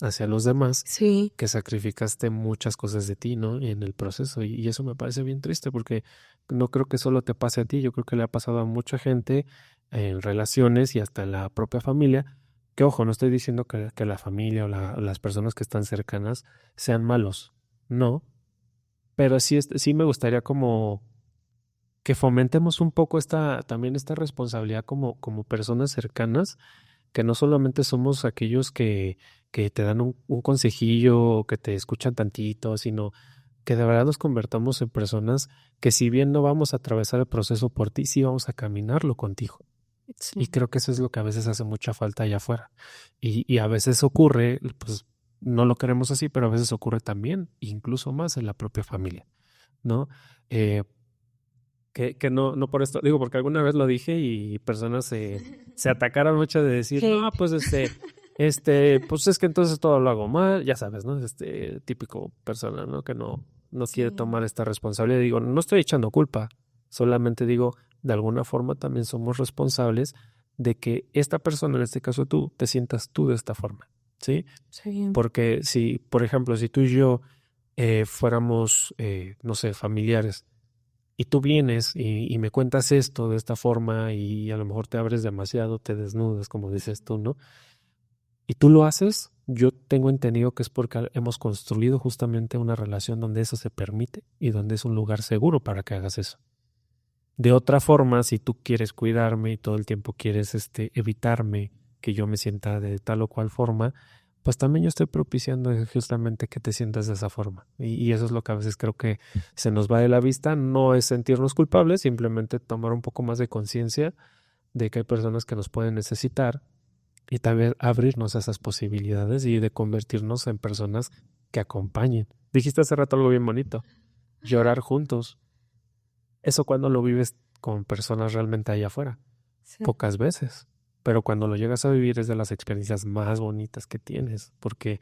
hacia los demás Sí. que sacrificaste muchas cosas de ti, ¿no? En el proceso. Y eso me parece bien triste porque no creo que solo te pase a ti, yo creo que le ha pasado a mucha gente en relaciones y hasta en la propia familia. Que ojo, no estoy diciendo que la familia o las personas que están cercanas sean malos, no, pero sí, sí me gustaría como que fomentemos un poco también esta responsabilidad como personas cercanas, que no solamente somos aquellos que te dan un consejillo o que te escuchan tantito, sino que de verdad nos convertamos en personas que si bien no vamos a atravesar el proceso por ti, sí vamos a caminarlo contigo. Sí. Y creo que eso es lo que a veces hace mucha falta allá afuera. Y a veces ocurre, pues no lo queremos así, pero a veces ocurre también, incluso más en la propia familia, ¿no? Que no por esto, digo, porque alguna vez lo dije y personas se atacaron mucho de decir, no, pues pues es que entonces todo lo hago mal, ya sabes, ¿no? Típico persona, ¿no? Que no quiere tomar esta responsabilidad. Digo, no estoy echando culpa, solamente digo, de alguna forma también somos responsables de que esta persona, en este caso tú, te sientas tú de esta forma, ¿sí? Sí. Porque si, por ejemplo, si tú y yo fuéramos, no sé, familiares, y tú vienes y me cuentas esto de esta forma y a lo mejor te abres demasiado, te desnudas, como dices tú, ¿no? Y tú lo haces, yo tengo entendido que es porque hemos construido justamente una relación donde eso se permite y donde es un lugar seguro para que hagas eso. De otra forma, si tú quieres cuidarme y todo el tiempo quieres evitarme que yo me sienta de tal o cual forma, pues también yo estoy propiciando justamente que te sientas de esa forma. Y eso es lo que a veces creo que se nos va de la vista. No es sentirnos culpables, simplemente tomar un poco más de conciencia de que hay personas que nos pueden necesitar y también abrirnos a esas posibilidades y de convertirnos en personas que acompañen. Dijiste hace rato algo bien bonito, llorar juntos. Eso cuando lo vives con personas realmente allá afuera, Sí. pocas veces. Pero cuando lo llegas a vivir es de las experiencias más bonitas que tienes, porque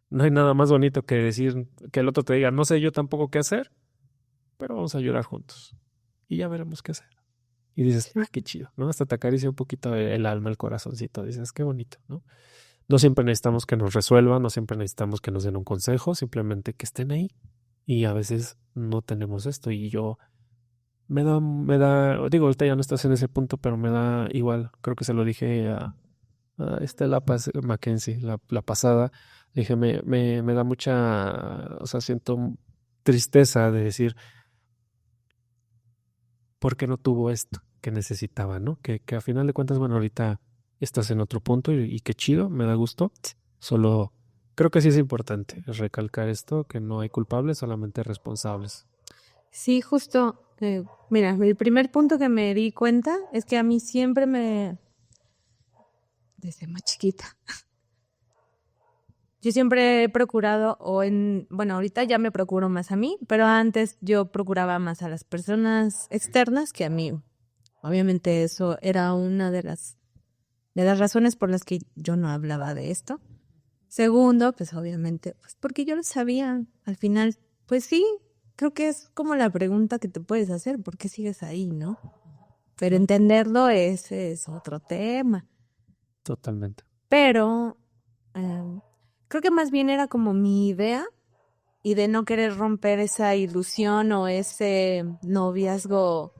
no hay nada más bonito que decir que el otro te diga, no sé yo tampoco qué hacer, pero vamos a llorar juntos y ya veremos qué hacer. Y dices, qué chido, ¿no? Hasta te acaricia un poquito el alma, el corazoncito, dices, qué bonito, ¿no? No siempre necesitamos que nos resuelvan, no siempre necesitamos que nos den un consejo, simplemente que estén ahí. Y a veces no tenemos esto y yo digo, ahorita ya no estás en ese punto, pero me da igual. Creo que se lo dije a Estela Mackenzie, la pasada. Dije, me da mucha, o sea, siento tristeza de decir, ¿por qué no tuvo esto que necesitaba, no? Que a final de cuentas, bueno, ahorita estás en otro punto y qué chido, me da gusto. Solo creo que sí es importante recalcar esto, que no hay culpables, solamente responsables. Sí, justo. Mira, el primer punto que me di cuenta es que a mí siempre desde más chiquita, yo siempre he procurado, bueno, ahorita ya me procuro más a mí, pero antes yo procuraba más a las personas externas que a mí. Obviamente eso era una de las razones por las que yo no hablaba de esto. Segundo, pues obviamente, pues porque yo lo sabía. Al final, pues sí, creo que es como la pregunta que te puedes hacer, ¿por qué sigues ahí, no? Pero entenderlo ese es otro tema. Totalmente. Pero creo que más bien era como mi idea y de no querer romper esa ilusión o ese noviazgo.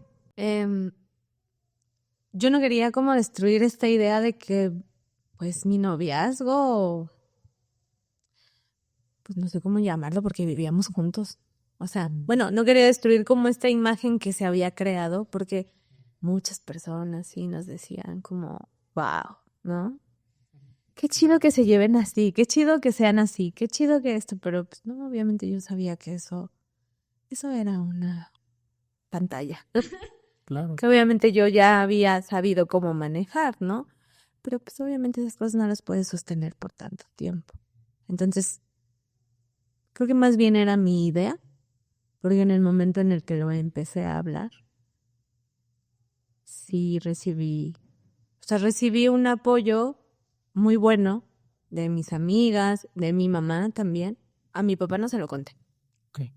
Yo no quería como destruir esta idea de que, pues, mi noviazgo, pues no sé cómo llamarlo porque vivíamos juntos. O sea, bueno, no quería destruir como esta imagen que se había creado porque muchas personas sí nos decían como, wow, ¿no? Qué chido que se lleven así, qué chido que sean así, qué chido que esto, pero pues no, obviamente yo sabía que eso era una pantalla. Claro. Que obviamente yo ya había sabido cómo manejar, ¿no? Pero pues obviamente esas cosas no las puedes sostener por tanto tiempo. Entonces, creo que más bien era mi idea, porque en el momento en el que lo empecé a hablar, sí recibí un apoyo muy bueno de mis amigas, de mi mamá también. A mi papá no se lo conté. Okay.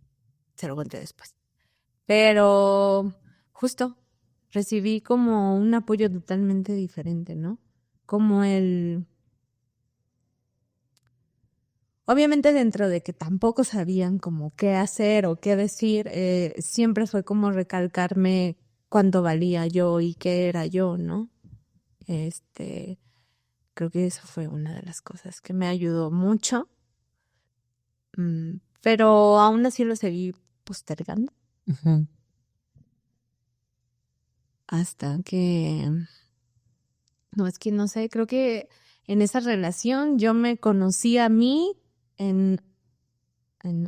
Se lo conté después. Pero justo recibí como un apoyo totalmente diferente, ¿no? Como el Obviamente dentro de que tampoco sabían como qué hacer o qué decir, siempre fue como recalcarme cuánto valía yo y qué era yo, ¿no? Creo que eso fue una de las cosas que me ayudó mucho. Pero aún así lo seguí postergando. Ujú. Hasta que, no, es que no sé, creo que en esa relación yo me conocí a mí en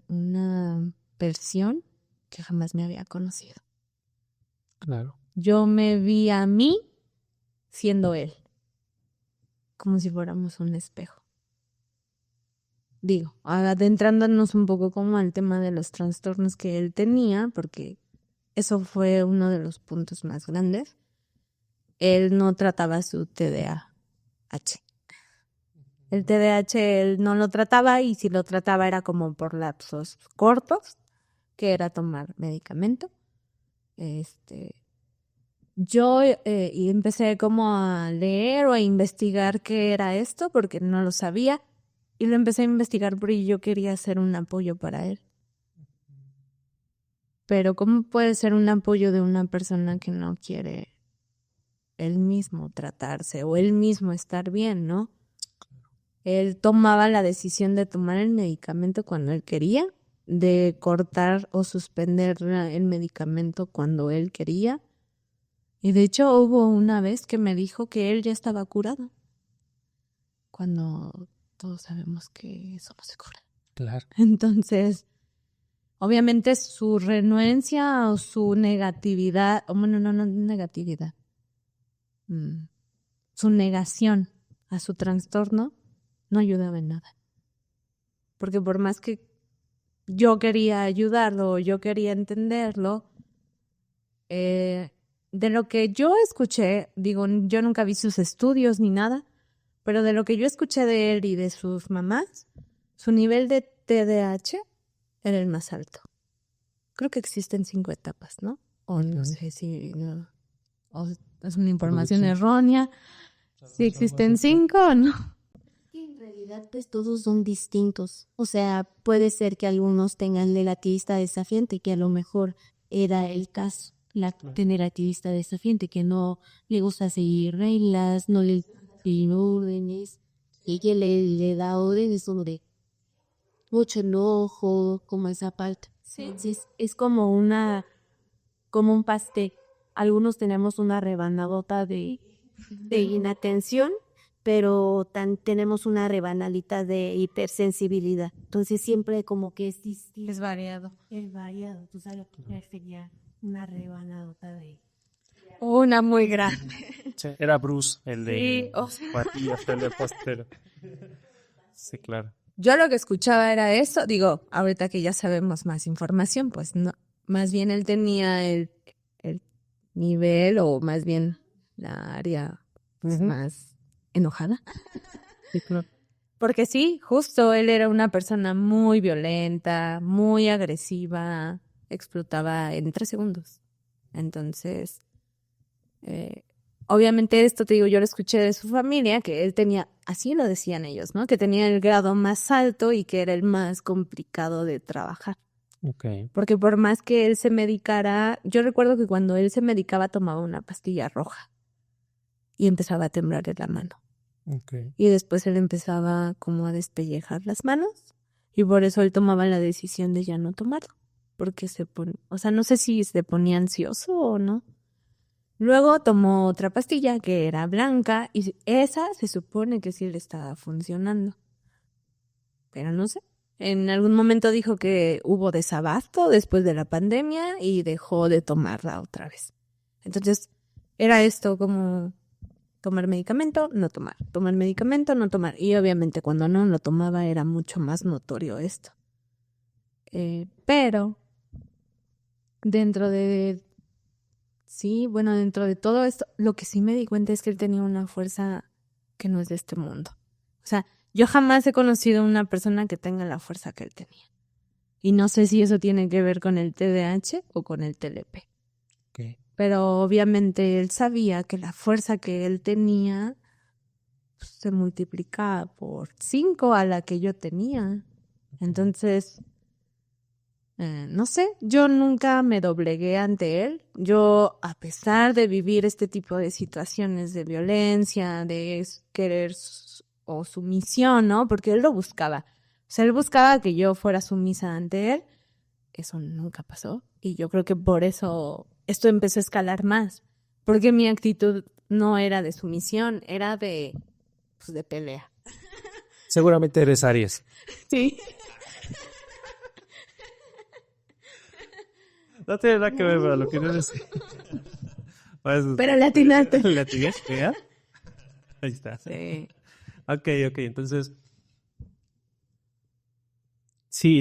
una versión que jamás me había conocido. Claro. Yo me vi a mí siendo él, como si fuéramos un espejo. Digo, adentrándonos un poco como al tema de los trastornos que él tenía, porque eso fue uno de los puntos más grandes. Él no trataba su TDAH. El TDAH él no lo trataba y si lo trataba era como por lapsos cortos, que era tomar medicamento. Yo y empecé como a leer o a investigar qué era esto porque no lo sabía y lo empecé a investigar porque yo quería ser un apoyo para él. Pero ¿cómo puede ser un apoyo de una persona que no quiere él mismo tratarse o él mismo estar bien, ¿no? Él tomaba la decisión de tomar el medicamento cuando él quería, de cortar o suspender el medicamento cuando él quería. Y de hecho hubo una vez que me dijo que él ya estaba curado, cuando todos sabemos que eso no se cura. Claro. Entonces, obviamente su renuencia o su negatividad, bueno, no negatividad, su negación a su trastorno no ayudaba en nada. Porque por más que yo quería ayudarlo o yo quería entenderlo, de lo que yo escuché, digo, yo nunca vi sus estudios ni nada, pero de lo que yo escuché de él y de sus mamás, su nivel de TDAH era el más alto. Creo que existen 5 etapas, ¿no? O no sé si o es una información errónea. Si existen 5 o no. En realidad, pues todos son distintos. O sea, puede ser que algunos tengan negativista desafiante, que a lo mejor era el caso, la negativista desafiante, que no le gusta seguir reglas, no le siguen órdenes, y que le da órdenes sobre mucho enojo, como esa parte. Sí. Entonces, es como como un pastel. Algunos tenemos una rebanadota de inatención, pero tenemos una rebanadita de hipersensibilidad. Entonces siempre como que es distinto. Es variado. Es variado. Tú sabes que sería una rebanadota de... Una muy grande. Sí, era Bruce, el de Sí, o sea. Matías, el de Postero. Sí, claro. Yo lo que escuchaba era eso, digo, ahorita que ya sabemos más información, pues no, más bien él tenía el nivel o más bien la área más enojada. Sí, claro. Porque sí, justo él era una persona muy violenta, muy agresiva, explotaba en 3 segundos. Entonces, obviamente esto te digo, yo lo escuché de su familia, que él tenía, así lo decían ellos, ¿no? Que tenía el grado más alto y que era el más complicado de trabajar. Okay. Porque por más que él se medicara, yo recuerdo que cuando él se medicaba tomaba una pastilla roja y empezaba a temblar en la mano. Okay. Y después él empezaba como a despellejar las manos y por eso él tomaba la decisión de ya no tomarlo. Porque o sea, no sé si se ponía ansioso o no. Luego tomó otra pastilla que era blanca y esa se supone que sí le estaba funcionando. Pero no sé. En algún momento dijo que hubo desabasto después de la pandemia y dejó de tomarla otra vez. Entonces, era esto como tomar medicamento, no tomar. Tomar medicamento, no tomar. Y obviamente cuando no lo tomaba era mucho más notorio esto. Pero dentro de... Sí, bueno, dentro de todo esto, lo que sí me di cuenta es que él tenía una fuerza que no es de este mundo. O sea, yo jamás he conocido una persona que tenga la fuerza que él tenía. Y no sé si eso tiene que ver con el TDAH o con el TLP. Okay. Pero obviamente él sabía que la fuerza que él tenía se multiplicaba por 5 a la que yo tenía. Entonces, no sé, yo nunca me doblegué ante él. Yo, a pesar de vivir este tipo de situaciones de violencia, de querer o sumisión, ¿no? Porque él lo buscaba. O sea, él buscaba que yo fuera sumisa ante él. Eso nunca pasó. Y yo creo que por eso esto empezó a escalar más. Porque mi actitud no era de sumisión, era de pelea. Seguramente eres Aries. Sí. No tiene nada que ver con lo que no eres. Pero le atinaste. ¿Le atiné? Ahí está. Sí. Ok, entonces... Sí,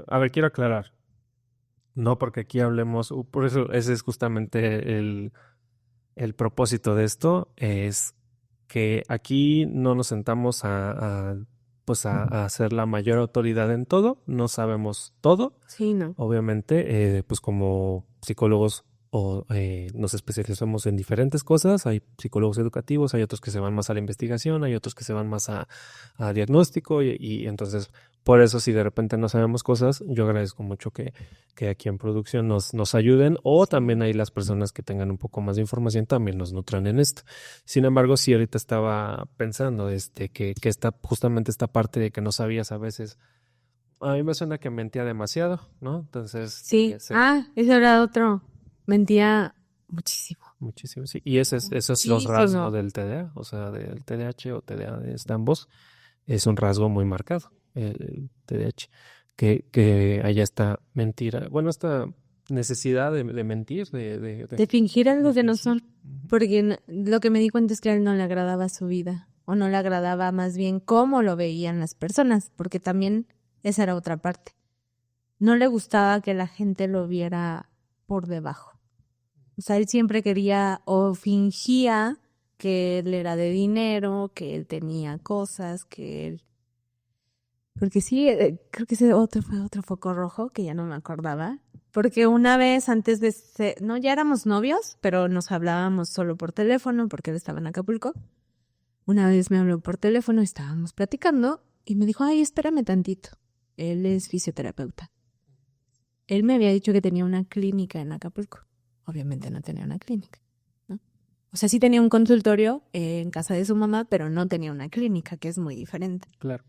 a ver, quiero aclarar. No porque aquí hablemos, por eso ese es justamente el propósito de esto, es que aquí no nos sentamos a ser la mayor autoridad en todo, no sabemos todo. Sí, no. Obviamente, pues como psicólogos nos especializamos en diferentes cosas. Hay psicólogos educativos, hay otros que se van más a la investigación, hay otros que se van más a diagnóstico y entonces por eso si de repente no sabemos cosas, yo agradezco mucho que aquí en producción nos ayuden o también hay las personas que tengan un poco más de información también nos nutran en esto. Sin embargo, sí ahorita estaba pensando que justamente esta parte de que no sabías a veces. A mí me suena que mentía demasiado, ¿no? Entonces... Sí. Ese era otro. Mentía muchísimo. Muchísimo, sí. Y esos los rasgos del TDA, o sea, del TDAH o TDA de ambos, es un rasgo muy marcado, el TDAH, que allá está mentira. Bueno, esta necesidad de mentir, de fingir algo que no son. Porque lo que me di cuenta es que a él no le agradaba su vida, o no le agradaba más bien cómo lo veían las personas, porque también esa era otra parte. No le gustaba que la gente lo viera por debajo. O sea, él siempre quería o fingía que él era de dinero, que él tenía cosas, que él... Porque sí, creo que ese fue otro foco rojo que ya no me acordaba. Porque una vez antes de... No, ya éramos novios, pero nos hablábamos solo por teléfono porque él estaba en Acapulco. Una vez me habló por teléfono, estábamos platicando y me dijo, ay, espérame tantito. Él es fisioterapeuta. Él me había dicho que tenía una clínica en Acapulco. Obviamente no tenía una clínica, ¿no? O sea, sí tenía un consultorio en casa de su mamá, pero no tenía una clínica, que es muy diferente. Claro.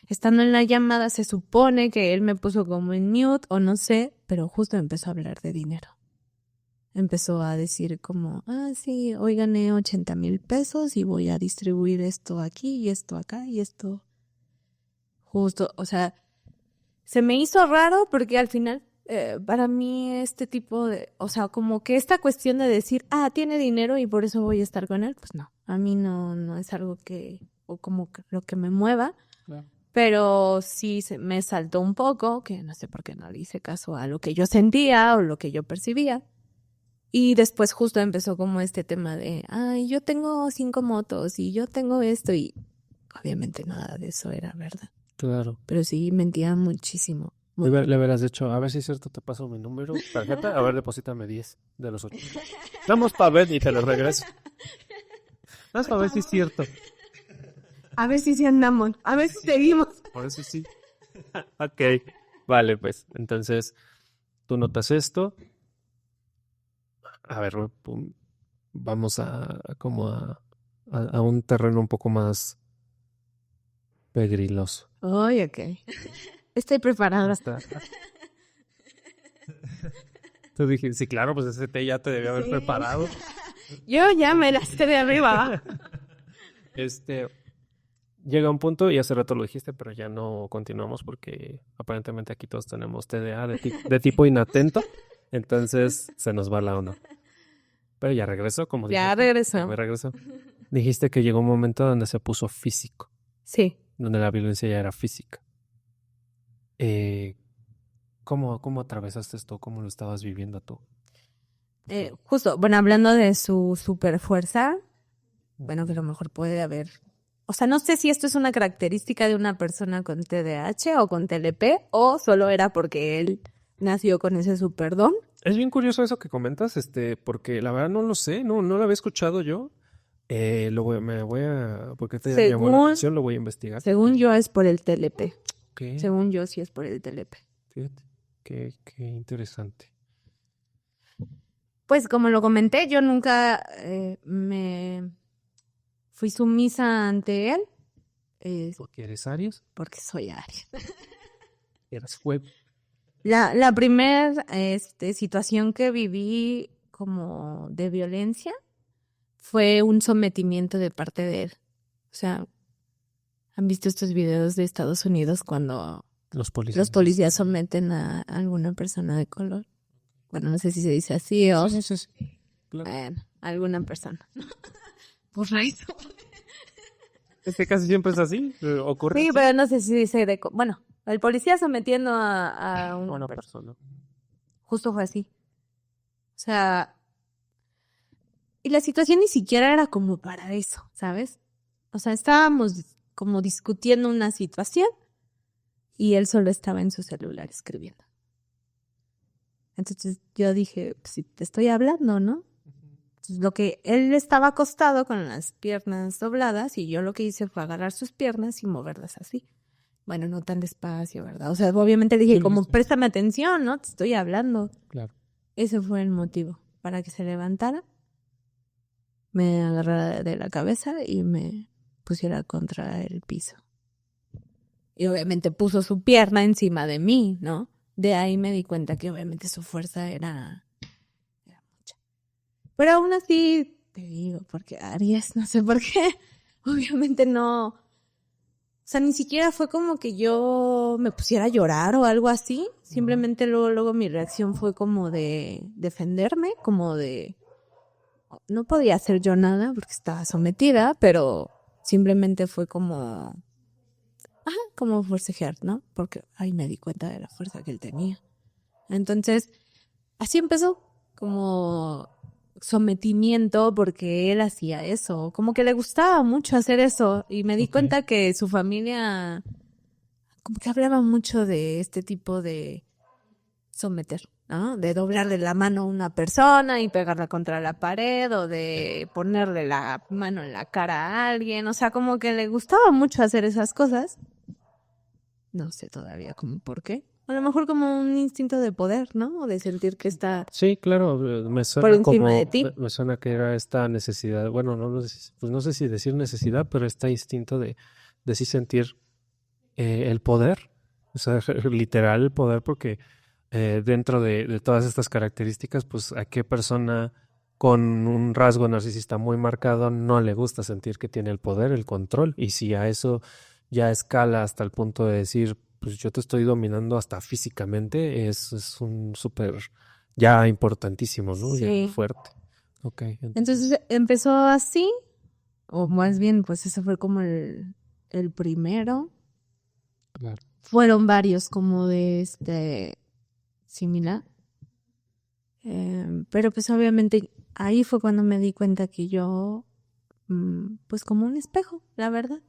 Estando en la llamada, se supone que él me puso como en mute o no sé, pero justo empezó a hablar de dinero. Empezó a decir como, sí, hoy gané 80,000 pesos y voy a distribuir esto aquí y esto acá y esto. Justo, o sea, se me hizo raro porque al final... para mí este tipo de, o sea, como que esta cuestión de decir, tiene dinero y por eso voy a estar con él, pues no, a mí no es algo o como que lo que me mueva, claro. Pero sí me saltó un poco, que no sé por qué no le hice caso a lo que yo sentía o lo que yo percibía, y después justo empezó como este tema de, yo tengo 5 motos y yo tengo esto y obviamente nada de eso era verdad. Claro. Pero sí mentía muchísimo. Le hubieras dicho, a ver si es cierto, te paso mi número, tarjeta, a ver, deposítame 10 de los 8. Vamos para ver y te lo regreso. Vamos para ver si es cierto. A ver si andamos, a ver si seguimos. Por eso sí. Ok, vale, pues, entonces, tú notas esto. A ver, vamos a un terreno un poco más pegriloso. Ay, ok. Estoy preparada. Tú dijiste, sí, claro, pues ese té ya te debía haber preparado. Yo ya me la sé de arriba. Llega un punto, y hace rato lo dijiste, pero ya no continuamos porque aparentemente aquí todos tenemos TDA de tipo inatento, entonces se nos va la onda. Pero ya regresó, como dijiste. Ya regresó. Me regresó. Dijiste que llegó un momento donde se puso físico. Sí. Donde la violencia ya era física. ¿Cómo atravesaste esto? ¿Cómo lo estabas viviendo tú? Justo, bueno, hablando de su super fuerza, bueno, que a lo mejor puede haber... O sea, no sé si esto es una característica de una persona con TDAH o con TLP, o solo era porque él nació con ese super don. Es bien curioso eso que comentas, porque la verdad no lo sé, no lo había escuchado yo. Porque esta ya me llamó la atención, lo voy a investigar. Según yo es por el TLP. ¿Qué? Según yo sí es por el TLP. Fíjate, qué interesante. Pues como lo comenté, yo nunca me fui sumisa ante él. ¿Porque eres Aries? Porque soy Aries. Eres Fuego. La primera situación que viví como de violencia fue un sometimiento de parte de él. O sea, ¿han visto estos videos de Estados Unidos cuando los policías someten a alguna persona de color? Bueno, no sé si se dice así o... Sí. Claro. Bueno, alguna persona. Por eso. Es que casi siempre es así, ocurre. Sí, así. pero no sé si dice bueno, el policía sometiendo a una persona. Justo fue así. O sea, y la situación ni siquiera era como para eso, ¿sabes? O sea, estábamos como discutiendo una situación y él solo estaba en su celular escribiendo. Entonces yo dije, pues si te estoy hablando, ¿no? Entonces lo que él estaba acostado con las piernas dobladas y yo lo que hice fue agarrar sus piernas y moverlas así. Bueno, no tan despacio, ¿verdad? O sea, obviamente le dije, como préstame atención, ¿no? Te estoy hablando. Claro. Ese fue el motivo para que se levantara, me agarrara de la cabeza y me pusiera contra el piso. Y obviamente puso su pierna encima de mí, ¿no? De ahí me di cuenta que obviamente su fuerza era mucha. Pero aún así, te digo, porque Aries, no sé por qué, obviamente no. O sea, ni siquiera fue como que yo me pusiera a llorar o algo así. Simplemente luego mi reacción fue como de defenderme, como de... No podía hacer yo nada porque estaba sometida, pero simplemente fue como... como forcejear, ¿no? Porque ahí me di cuenta de la fuerza que él tenía. Entonces, así empezó, como sometimiento, porque él hacía eso, como que le gustaba mucho hacer eso, y me di cuenta que su familia, como que hablaba mucho de este tipo de someter, ¿no? De doblarle la mano a una persona y pegarla contra la pared, o de ponerle la mano en la cara a alguien, o sea, como que le gustaba mucho hacer esas cosas. No sé todavía cómo por qué. A lo mejor como un instinto de poder, ¿no? O de sentir que está... Sí, claro, me suena por encima como... de ti. Me suena que era esta necesidad, bueno, pues no sé si decir necesidad, pero este instinto de sí sentir el poder. O sea, literal el poder, porque dentro de todas estas características, pues a qué persona con un rasgo narcisista muy marcado no le gusta sentir que tiene el poder, el control. Y si a eso ya escala hasta el punto de decir, pues yo te estoy dominando hasta físicamente, es un súper ya importantísimo, ¿no? Sí. Ya fuerte. Ok. Entonces empezó así, o más bien, pues ese fue como el primero. Claro. Fueron varios como de similar. Pero pues obviamente ahí fue cuando me di cuenta que yo, pues como un espejo, la verdad.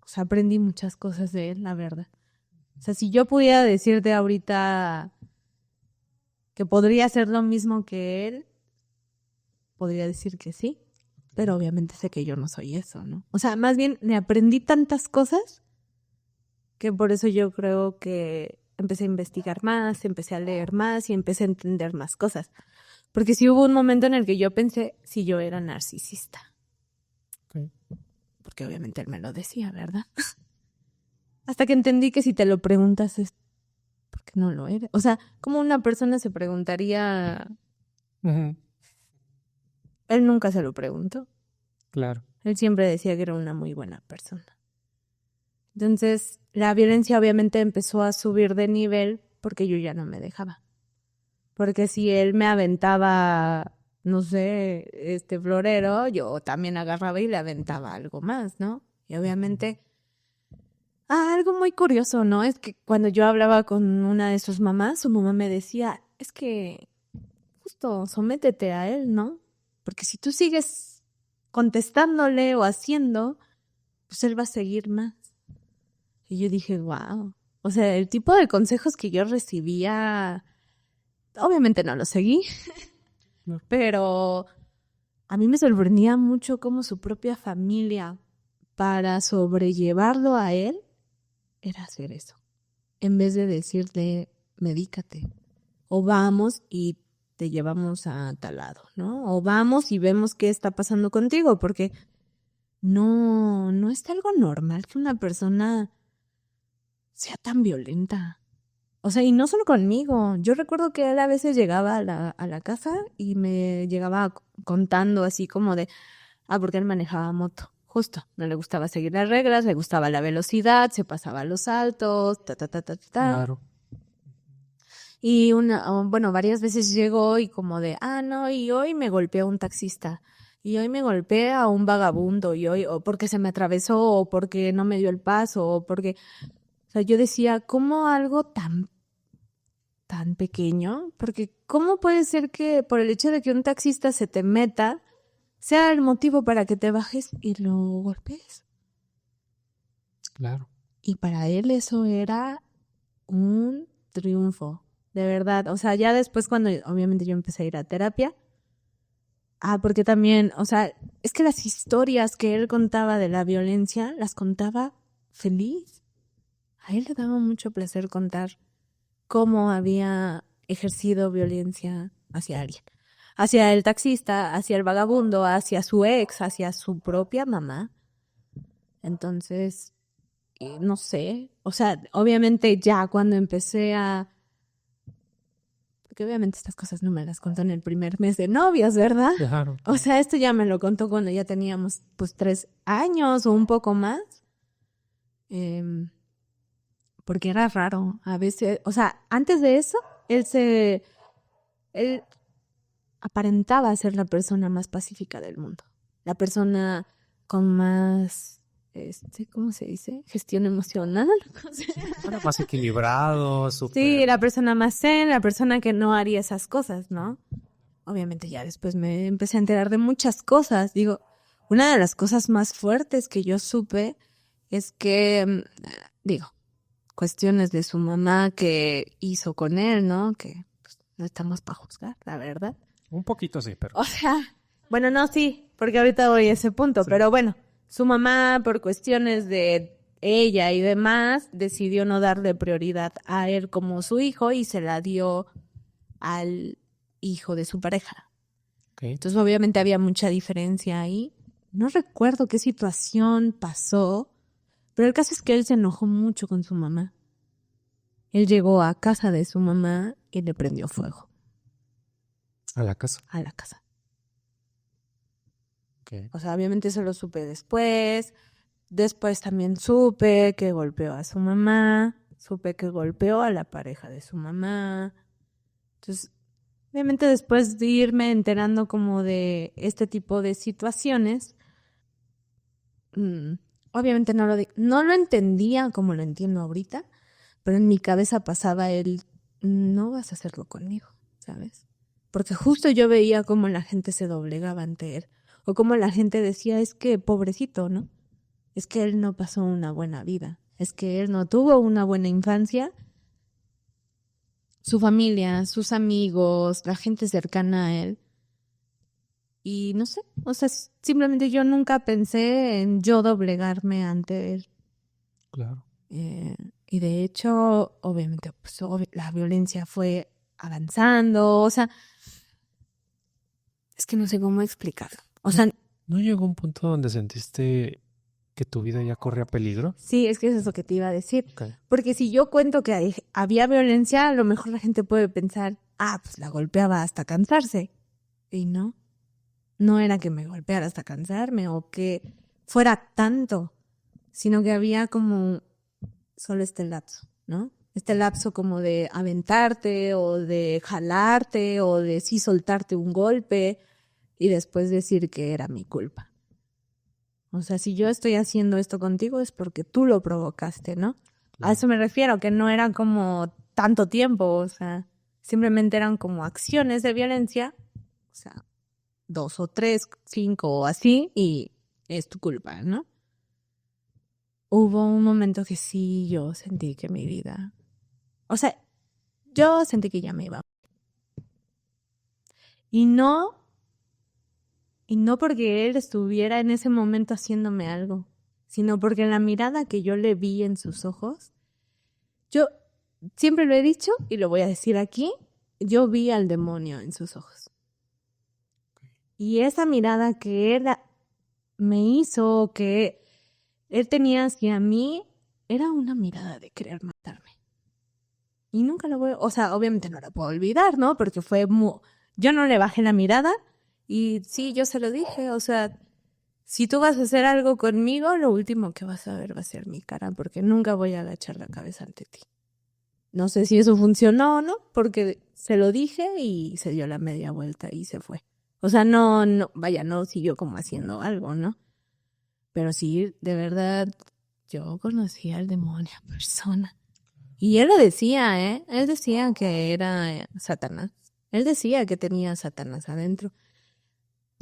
O sea, aprendí muchas cosas de él, la verdad. O sea, si yo pudiera decirte ahorita que podría hacer lo mismo que él, podría decir que sí. Pero obviamente sé que yo no soy eso, ¿no? O sea, más bien me aprendí tantas cosas que por eso yo creo que empecé a investigar más, empecé a leer más y empecé a entender más cosas. Porque sí hubo un momento en el que yo pensé si yo era narcisista. Okay. Porque obviamente él me lo decía, ¿verdad? Hasta que entendí que si te lo preguntas es porque no lo eres. O sea, ¿cómo una persona se preguntaría? Uh-huh. Él nunca se lo preguntó. Claro. Él siempre decía que era una muy buena persona. Entonces, la violencia obviamente empezó a subir de nivel porque yo ya no me dejaba. Porque si él me aventaba, no sé, florero, yo también agarraba y le aventaba algo más, ¿no? Y obviamente, algo muy curioso, ¿no? Es que cuando yo hablaba con una de sus mamás, su mamá me decía, es que justo sométete a él, ¿no? Porque si tú sigues contestándole o haciendo, pues él va a seguir más. Y yo dije, wow. O sea, el tipo de consejos que yo recibía, obviamente no los seguí, pero a mí me sorprendía mucho cómo su propia familia, para sobrellevarlo a él, era hacer eso. En vez de decirle, medícate, o vamos y te llevamos a tal lado, ¿no? O vamos y vemos qué está pasando contigo, porque no es algo normal que una persona sea tan violenta. O sea, y no solo conmigo. Yo recuerdo que él a veces llegaba a la casa y me llegaba contando así como de, porque él manejaba moto. Justo, no le gustaba seguir las reglas, le gustaba la velocidad, se pasaba los saltos, ta. Claro. Y varias veces llegó y como de, no, y hoy me golpeó un taxista, y hoy me golpeé a un vagabundo, y hoy, o porque se me atravesó, o porque no me dio el paso, o porque, o sea, yo decía, ¿cómo algo tan pequeño? Porque ¿cómo puede ser que por el hecho de que un taxista se te meta, sea el motivo para que te bajes y lo golpees? Claro. Y para él eso era un triunfo. De verdad, o sea, ya después cuando obviamente yo empecé a ir a terapia, porque también, o sea, es que las historias que él contaba de la violencia, las contaba feliz. A él le daba mucho placer contar cómo había ejercido violencia hacia alguien. Hacia el taxista, hacia el vagabundo, hacia su ex, hacia su propia mamá. Entonces, no sé, o sea, obviamente ya cuando empecé porque obviamente estas cosas no me las contó en el primer mes de novios, ¿verdad? Claro. O sea, esto ya me lo contó cuando ya teníamos pues 3 años o un poco más. Porque era raro. A veces, o sea, antes de eso, él aparentaba ser la persona más pacífica del mundo. La persona con más, ¿cómo se dice? Gestión emocional. Era más equilibrado, súper. Sí, la persona más zen, la persona que no haría esas cosas, ¿no? Obviamente ya después me empecé a enterar de muchas cosas. Digo, una de las cosas más fuertes que yo supe es que, cuestiones de su mamá que hizo con él, ¿no? Que pues, no estamos para juzgar, la verdad. Un poquito sí, pero... O sea, bueno, no, sí, porque ahorita voy a ese punto, sí. Pero bueno, su mamá, por cuestiones de ella y demás, decidió no darle prioridad a él como su hijo y se la dio al hijo de su pareja. Okay. Entonces, obviamente había mucha diferencia ahí. No recuerdo qué situación pasó, pero el caso es que él se enojó mucho con su mamá. Él llegó a casa de su mamá y le prendió fuego. ¿A la casa? A la casa. Okay. O sea, obviamente eso lo supe después. Después también supe que golpeó a su mamá. Supe que golpeó a la pareja de su mamá. Entonces, obviamente después de irme enterando como de este tipo de situaciones, obviamente no lo entendía como lo entiendo ahorita, pero en mi cabeza pasaba no vas a hacerlo conmigo, ¿sabes? Porque justo yo veía cómo la gente se doblegaba ante él, o cómo la gente decía, es que pobrecito, ¿no? Es que él no pasó una buena vida, es que él no tuvo una buena infancia. Su familia, sus amigos, la gente cercana a él. Y no sé, o sea, simplemente yo nunca pensé en yo doblegarme ante él. Claro. Y de hecho, obviamente, pues, la violencia fue avanzando, o sea, es que no sé cómo explicarlo. O sea, ¿no llegó un punto donde sentiste que tu vida ya corría peligro? Sí, es que eso es lo que te iba a decir. Okay. Porque si yo cuento que había violencia, a lo mejor la gente puede pensar, pues la golpeaba hasta cansarse. Y no era que me golpeara hasta cansarme o que fuera tanto, sino que había como solo este lapso, ¿no? Este lapso como de aventarte o de jalarte o de sí soltarte un golpe y después decir que era mi culpa. O sea, si yo estoy haciendo esto contigo es porque tú lo provocaste, ¿no? Claro. A eso me refiero, que no eran como tanto tiempo, o sea, simplemente eran como acciones de violencia, o sea, 2 o 3, 5 o así, y es tu culpa, ¿no? Hubo un momento que sí, yo sentí que mi vida, o sea, yo sentí que ya me iba. Y no Y no porque él estuviera en ese momento haciéndome algo, sino porque la mirada que yo le vi en sus ojos, yo siempre lo he dicho y lo voy a decir aquí, yo vi al demonio en sus ojos. Y esa mirada que él me hizo, que él tenía hacia mí, era una mirada de querer matarme. Y nunca lo voy a... O sea, obviamente no la puedo olvidar, ¿no? Porque fue yo no le bajé la mirada y sí, yo se lo dije. O sea, si tú vas a hacer algo conmigo, lo último que vas a ver va a ser mi cara, porque nunca voy a agachar la cabeza ante ti. No sé si eso funcionó o no, porque se lo dije y se dio la media vuelta y se fue. O sea, no, vaya, no siguió como haciendo algo, ¿no? Pero sí, de verdad, yo conocí al demonio en persona. Y él lo decía, ¿eh? Él decía que era Satanás. Él decía que tenía Satanás adentro.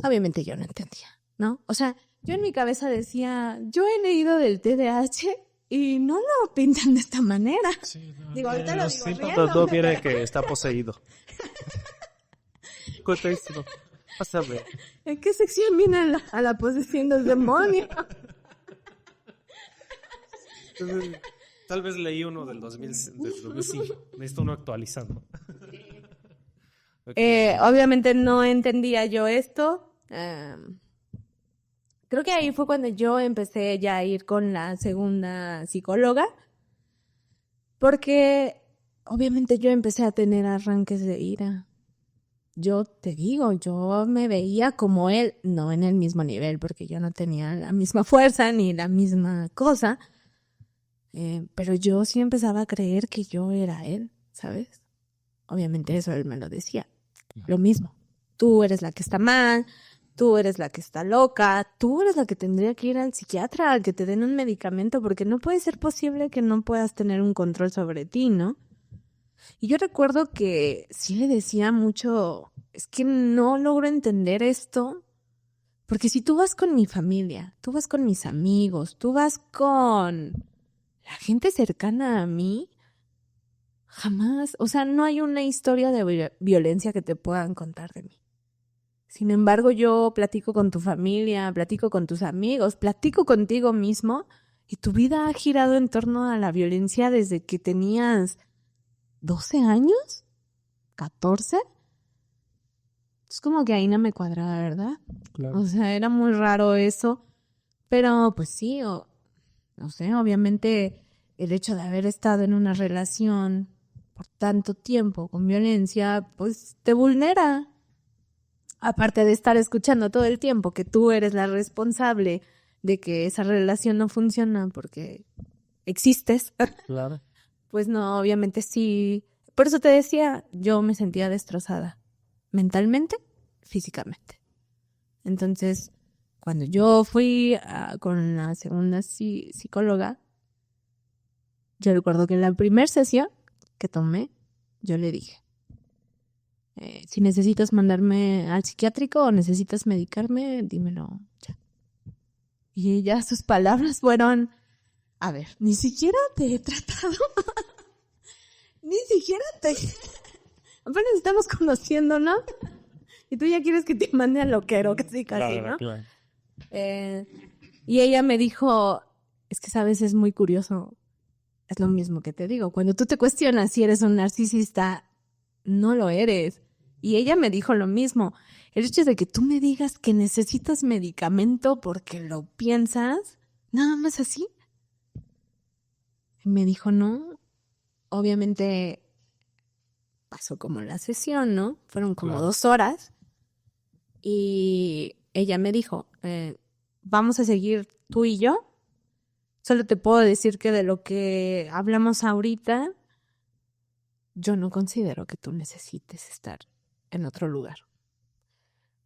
Obviamente yo no entendía, ¿no? O sea, yo en mi cabeza decía, yo he leído del TDAH y no lo pintan de esta manera. Sí, no, Digo, ahorita lo digo síntomas no viene que está poseído. Cuenta esto. Pásame. ¿En qué sección viene a la posesión del demonio? Tal vez leí uno del 2005. Sí, necesito uno actualizando. Okay. Obviamente no entendía yo esto. Creo que ahí fue cuando yo empecé ya a ir con la segunda psicóloga. Porque obviamente yo empecé a tener arranques de ira. Yo te digo, yo me veía como él, no en el mismo nivel, porque yo no tenía la misma fuerza ni la misma cosa. Pero yo sí empezaba a creer que yo era él, ¿sabes? Obviamente eso él me lo decía. Lo mismo. Tú eres la que está mal, tú eres la que está loca, tú eres la que tendría que ir al psiquiatra, al que te den un medicamento, porque no puede ser posible que no puedas tener un control sobre ti, ¿no? Y yo recuerdo que sí le decía mucho, es que no logro entender esto, porque si tú vas con mi familia, tú vas con mis amigos, tú vas con la gente cercana a mí, jamás, o sea, no hay una historia de violencia que te puedan contar de mí. Sin embargo, yo platico con tu familia, platico con tus amigos, platico contigo mismo y tu vida ha girado en torno a la violencia desde que tenías 12 años, 14. Es como que ahí no me cuadraba, ¿verdad? Claro. O sea, era muy raro eso, pero pues sí, no sé, obviamente el hecho de haber estado en una relación por tanto tiempo con violencia, pues te vulnera. Aparte de estar escuchando todo el tiempo que tú eres la responsable de que esa relación no funciona porque existes. Claro. Pues no, obviamente sí. Por eso te decía, yo me sentía destrozada. Mentalmente, físicamente. Entonces, cuando yo fui con la segunda psicóloga, yo recuerdo que en la primera sesión que tomé, yo le dije, si necesitas mandarme al psiquiátrico o necesitas medicarme, dímelo ya. Y ya sus palabras fueron, a ver, ni siquiera te he tratado, ni siquiera apenas estamos conociendo, ¿no? Y tú ya quieres que te mande al loquero, casi, ¿no? Claro. Y ella me dijo, es que sabes, es muy curioso, es lo mismo que te digo, cuando tú te cuestionas si eres un narcisista, no lo eres. Y ella me dijo lo mismo. El hecho de que tú me digas que necesitas medicamento porque lo piensas, nada más así. Y me dijo, no. Obviamente pasó como la sesión, ¿no? Fueron como 2 horas. Y ella me dijo, vamos a seguir tú y yo. Solo te puedo decir que de lo que hablamos ahorita, yo no considero que tú necesites estar en otro lugar.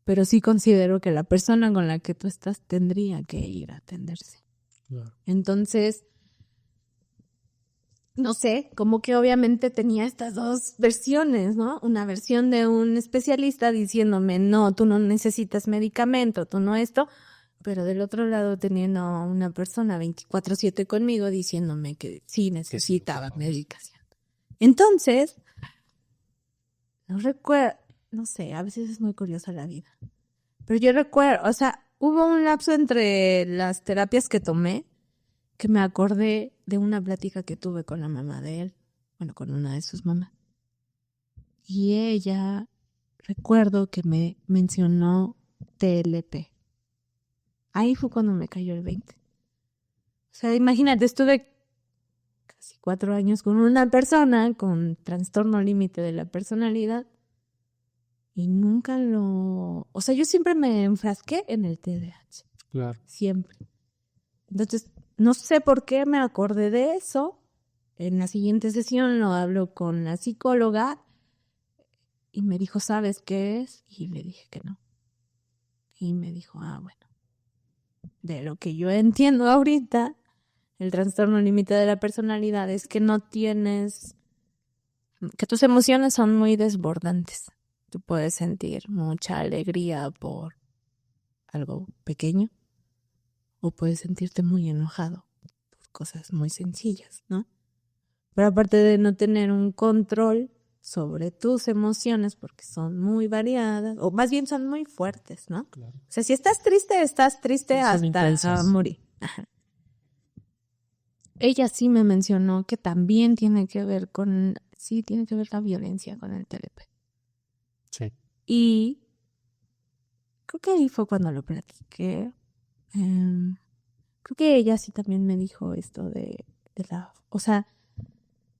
Pero sí considero que la persona con la que tú estás tendría que ir a atenderse. Claro. Entonces, no sé, como que obviamente tenía estas dos versiones, ¿no? Una versión de un especialista diciéndome, no, tú no necesitas medicamento, tú no esto, pero del otro lado teniendo una persona 24/7 conmigo diciéndome que sí necesitaba medicación. Entonces, no recuerdo, no sé, a veces es muy curiosa la vida. Pero yo recuerdo, o sea, hubo un lapso entre las terapias que tomé que me acordé de una plática que tuve con la mamá de él, bueno, con una de sus mamás. Y ella, recuerdo que me mencionó TLP. Ahí fue cuando me cayó el 20. O sea, imagínate, estuve casi 4 años con una persona con trastorno límite de la personalidad y nunca lo... O sea, yo siempre me enfrasqué en el TDAH. Claro. Siempre. Entonces, no sé por qué me acordé de eso. En la siguiente sesión lo hablo con la psicóloga y me dijo, ¿sabes qué es? Y le dije que no. Y me dijo, bueno, de lo que yo entiendo ahorita, el trastorno límite de la personalidad es que no tienes, que tus emociones son muy desbordantes. Tú puedes sentir mucha alegría por algo pequeño o puedes sentirte muy enojado por cosas muy sencillas, ¿no? Pero aparte de no tener un control sobre tus emociones, porque son muy variadas, o más bien son muy fuertes, ¿no? Claro. O sea, si estás triste Son hasta intensas. morir. Ajá. Ella sí me mencionó que también tiene que ver la violencia con el TLP. Sí. Y creo que ahí fue cuando lo platiqué. Creo que ella sí también me dijo esto de la... O sea,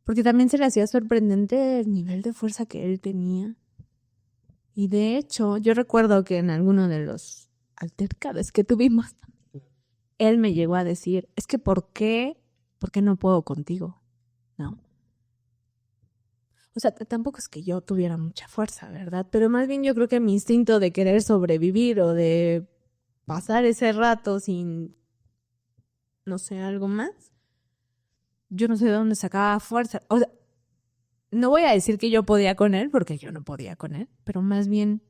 porque también se le hacía sorprendente el nivel de fuerza que él tenía. Y de hecho, yo recuerdo que en alguno de los altercados que tuvimos, él me llegó a decir, es que ¿por qué no puedo contigo? ¿No? O sea, tampoco es que yo tuviera mucha fuerza, ¿verdad? Pero más bien yo creo que mi instinto de querer sobrevivir o de pasar ese rato sin, no sé, algo más, yo no sé de dónde sacaba fuerza. O sea, no voy a decir que yo podía con él, porque yo no podía con él, pero más bien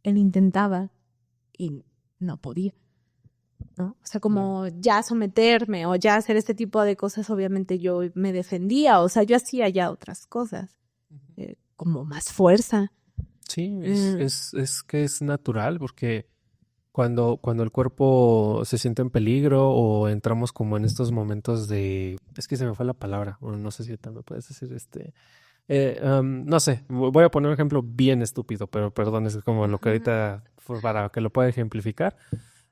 él intentaba y no podía, ¿no? O sea, como ya someterme o ya hacer este tipo de cosas, obviamente yo me defendía, o sea, yo hacía ya otras cosas, como más fuerza. Sí, es que es natural porque cuando el cuerpo se siente en peligro o entramos como en estos momentos de... Es que se me fue la palabra, bueno, no sé si también puedes decir no sé, voy a poner un ejemplo bien estúpido, pero perdón, es como lo que ahorita, para que lo pueda ejemplificar.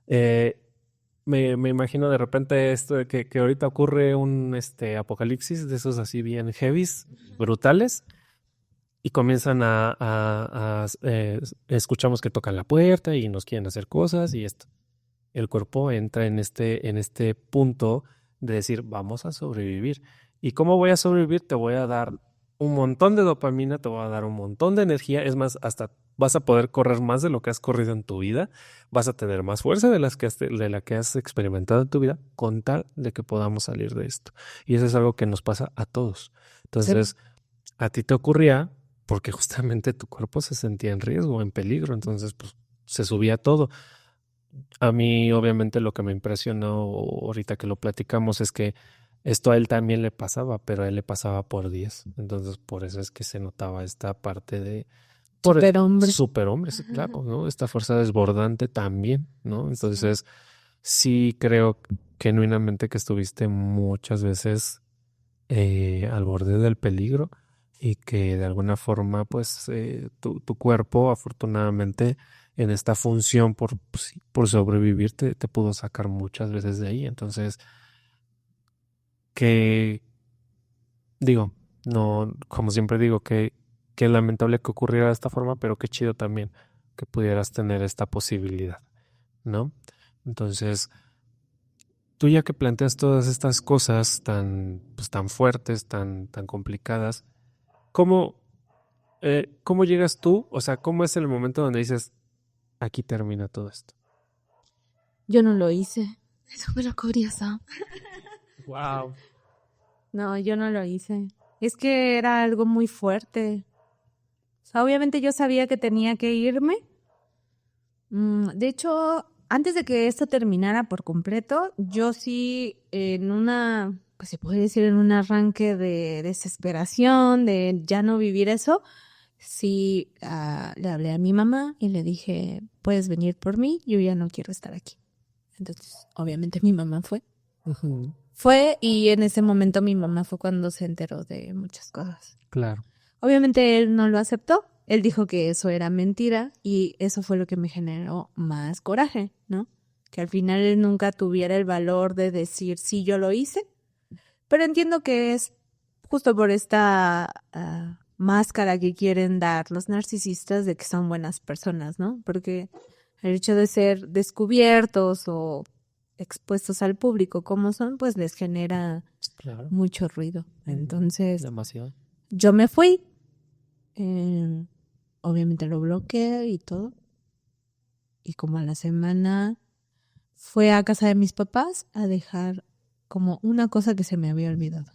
Me imagino de repente esto de que ahorita ocurre un apocalipsis de esos así bien heavies, brutales, y comienzan escuchamos que tocan la puerta y nos quieren hacer cosas y esto. El cuerpo entra en este punto de decir, vamos a sobrevivir. ¿Y cómo voy a sobrevivir? Te voy a dar un montón de dopamina, te voy a dar un montón de energía. Es más, hasta vas a poder correr más de lo que has corrido en tu vida. Vas a tener más fuerza de la que has experimentado en tu vida, con tal de que podamos salir de esto. Y eso es algo que nos pasa a todos. Entonces, a ti te ocurría porque justamente tu cuerpo se sentía en riesgo, en peligro. Entonces, pues, se subía todo. A mí, obviamente, lo que me impresionó ahorita que lo platicamos es que esto a él también le pasaba, pero a él le pasaba por 10. Entonces, por eso es que se notaba esta parte de... Superhombre. Superhombre, sí, claro, ¿no? Esta fuerza desbordante también, ¿no? Entonces, sí creo genuinamente que estuviste muchas veces al borde del peligro y que de alguna forma, pues, tu cuerpo, afortunadamente, en esta función por sobrevivir, te pudo sacar muchas veces de ahí. Entonces, que digo, no, como siempre digo, que lamentable que ocurriera de esta forma, pero qué chido también que pudieras tener esta posibilidad, ¿no? Entonces, tú ya que planteas todas estas cosas tan fuertes, tan complicadas, ¿cómo llegas tú? O sea, ¿cómo es el momento donde dices, aquí termina todo esto? Yo no lo hice. Es súper curioso. Wow. No, yo no lo hice. Es que era algo muy fuerte. O sea, obviamente yo sabía que tenía que irme. De hecho, antes de que esto terminara por completo, yo sí pues se puede decir en un arranque de desesperación, de ya no vivir eso, sí le hablé a mi mamá y le dije, puedes venir por mí, yo ya no quiero estar aquí. Entonces, obviamente mi mamá fue. Ujú. Fue y en ese momento mi mamá fue cuando se enteró de muchas cosas. Claro. Obviamente él no lo aceptó, él dijo que eso era mentira y eso fue lo que me generó más coraje, ¿no? Que al final él nunca tuviera el valor de decir, sí, yo lo hice, pero entiendo que es justo por esta máscara que quieren dar los narcisistas de que son buenas personas, ¿no? Porque el hecho de ser descubiertos o expuestos al público como son, pues les genera Claro. mucho ruido. Entonces, Demasiado. yo me fui, obviamente lo bloqueé y todo. Y como a la semana fue a casa de mis papás a dejar como una cosa que se me había olvidado.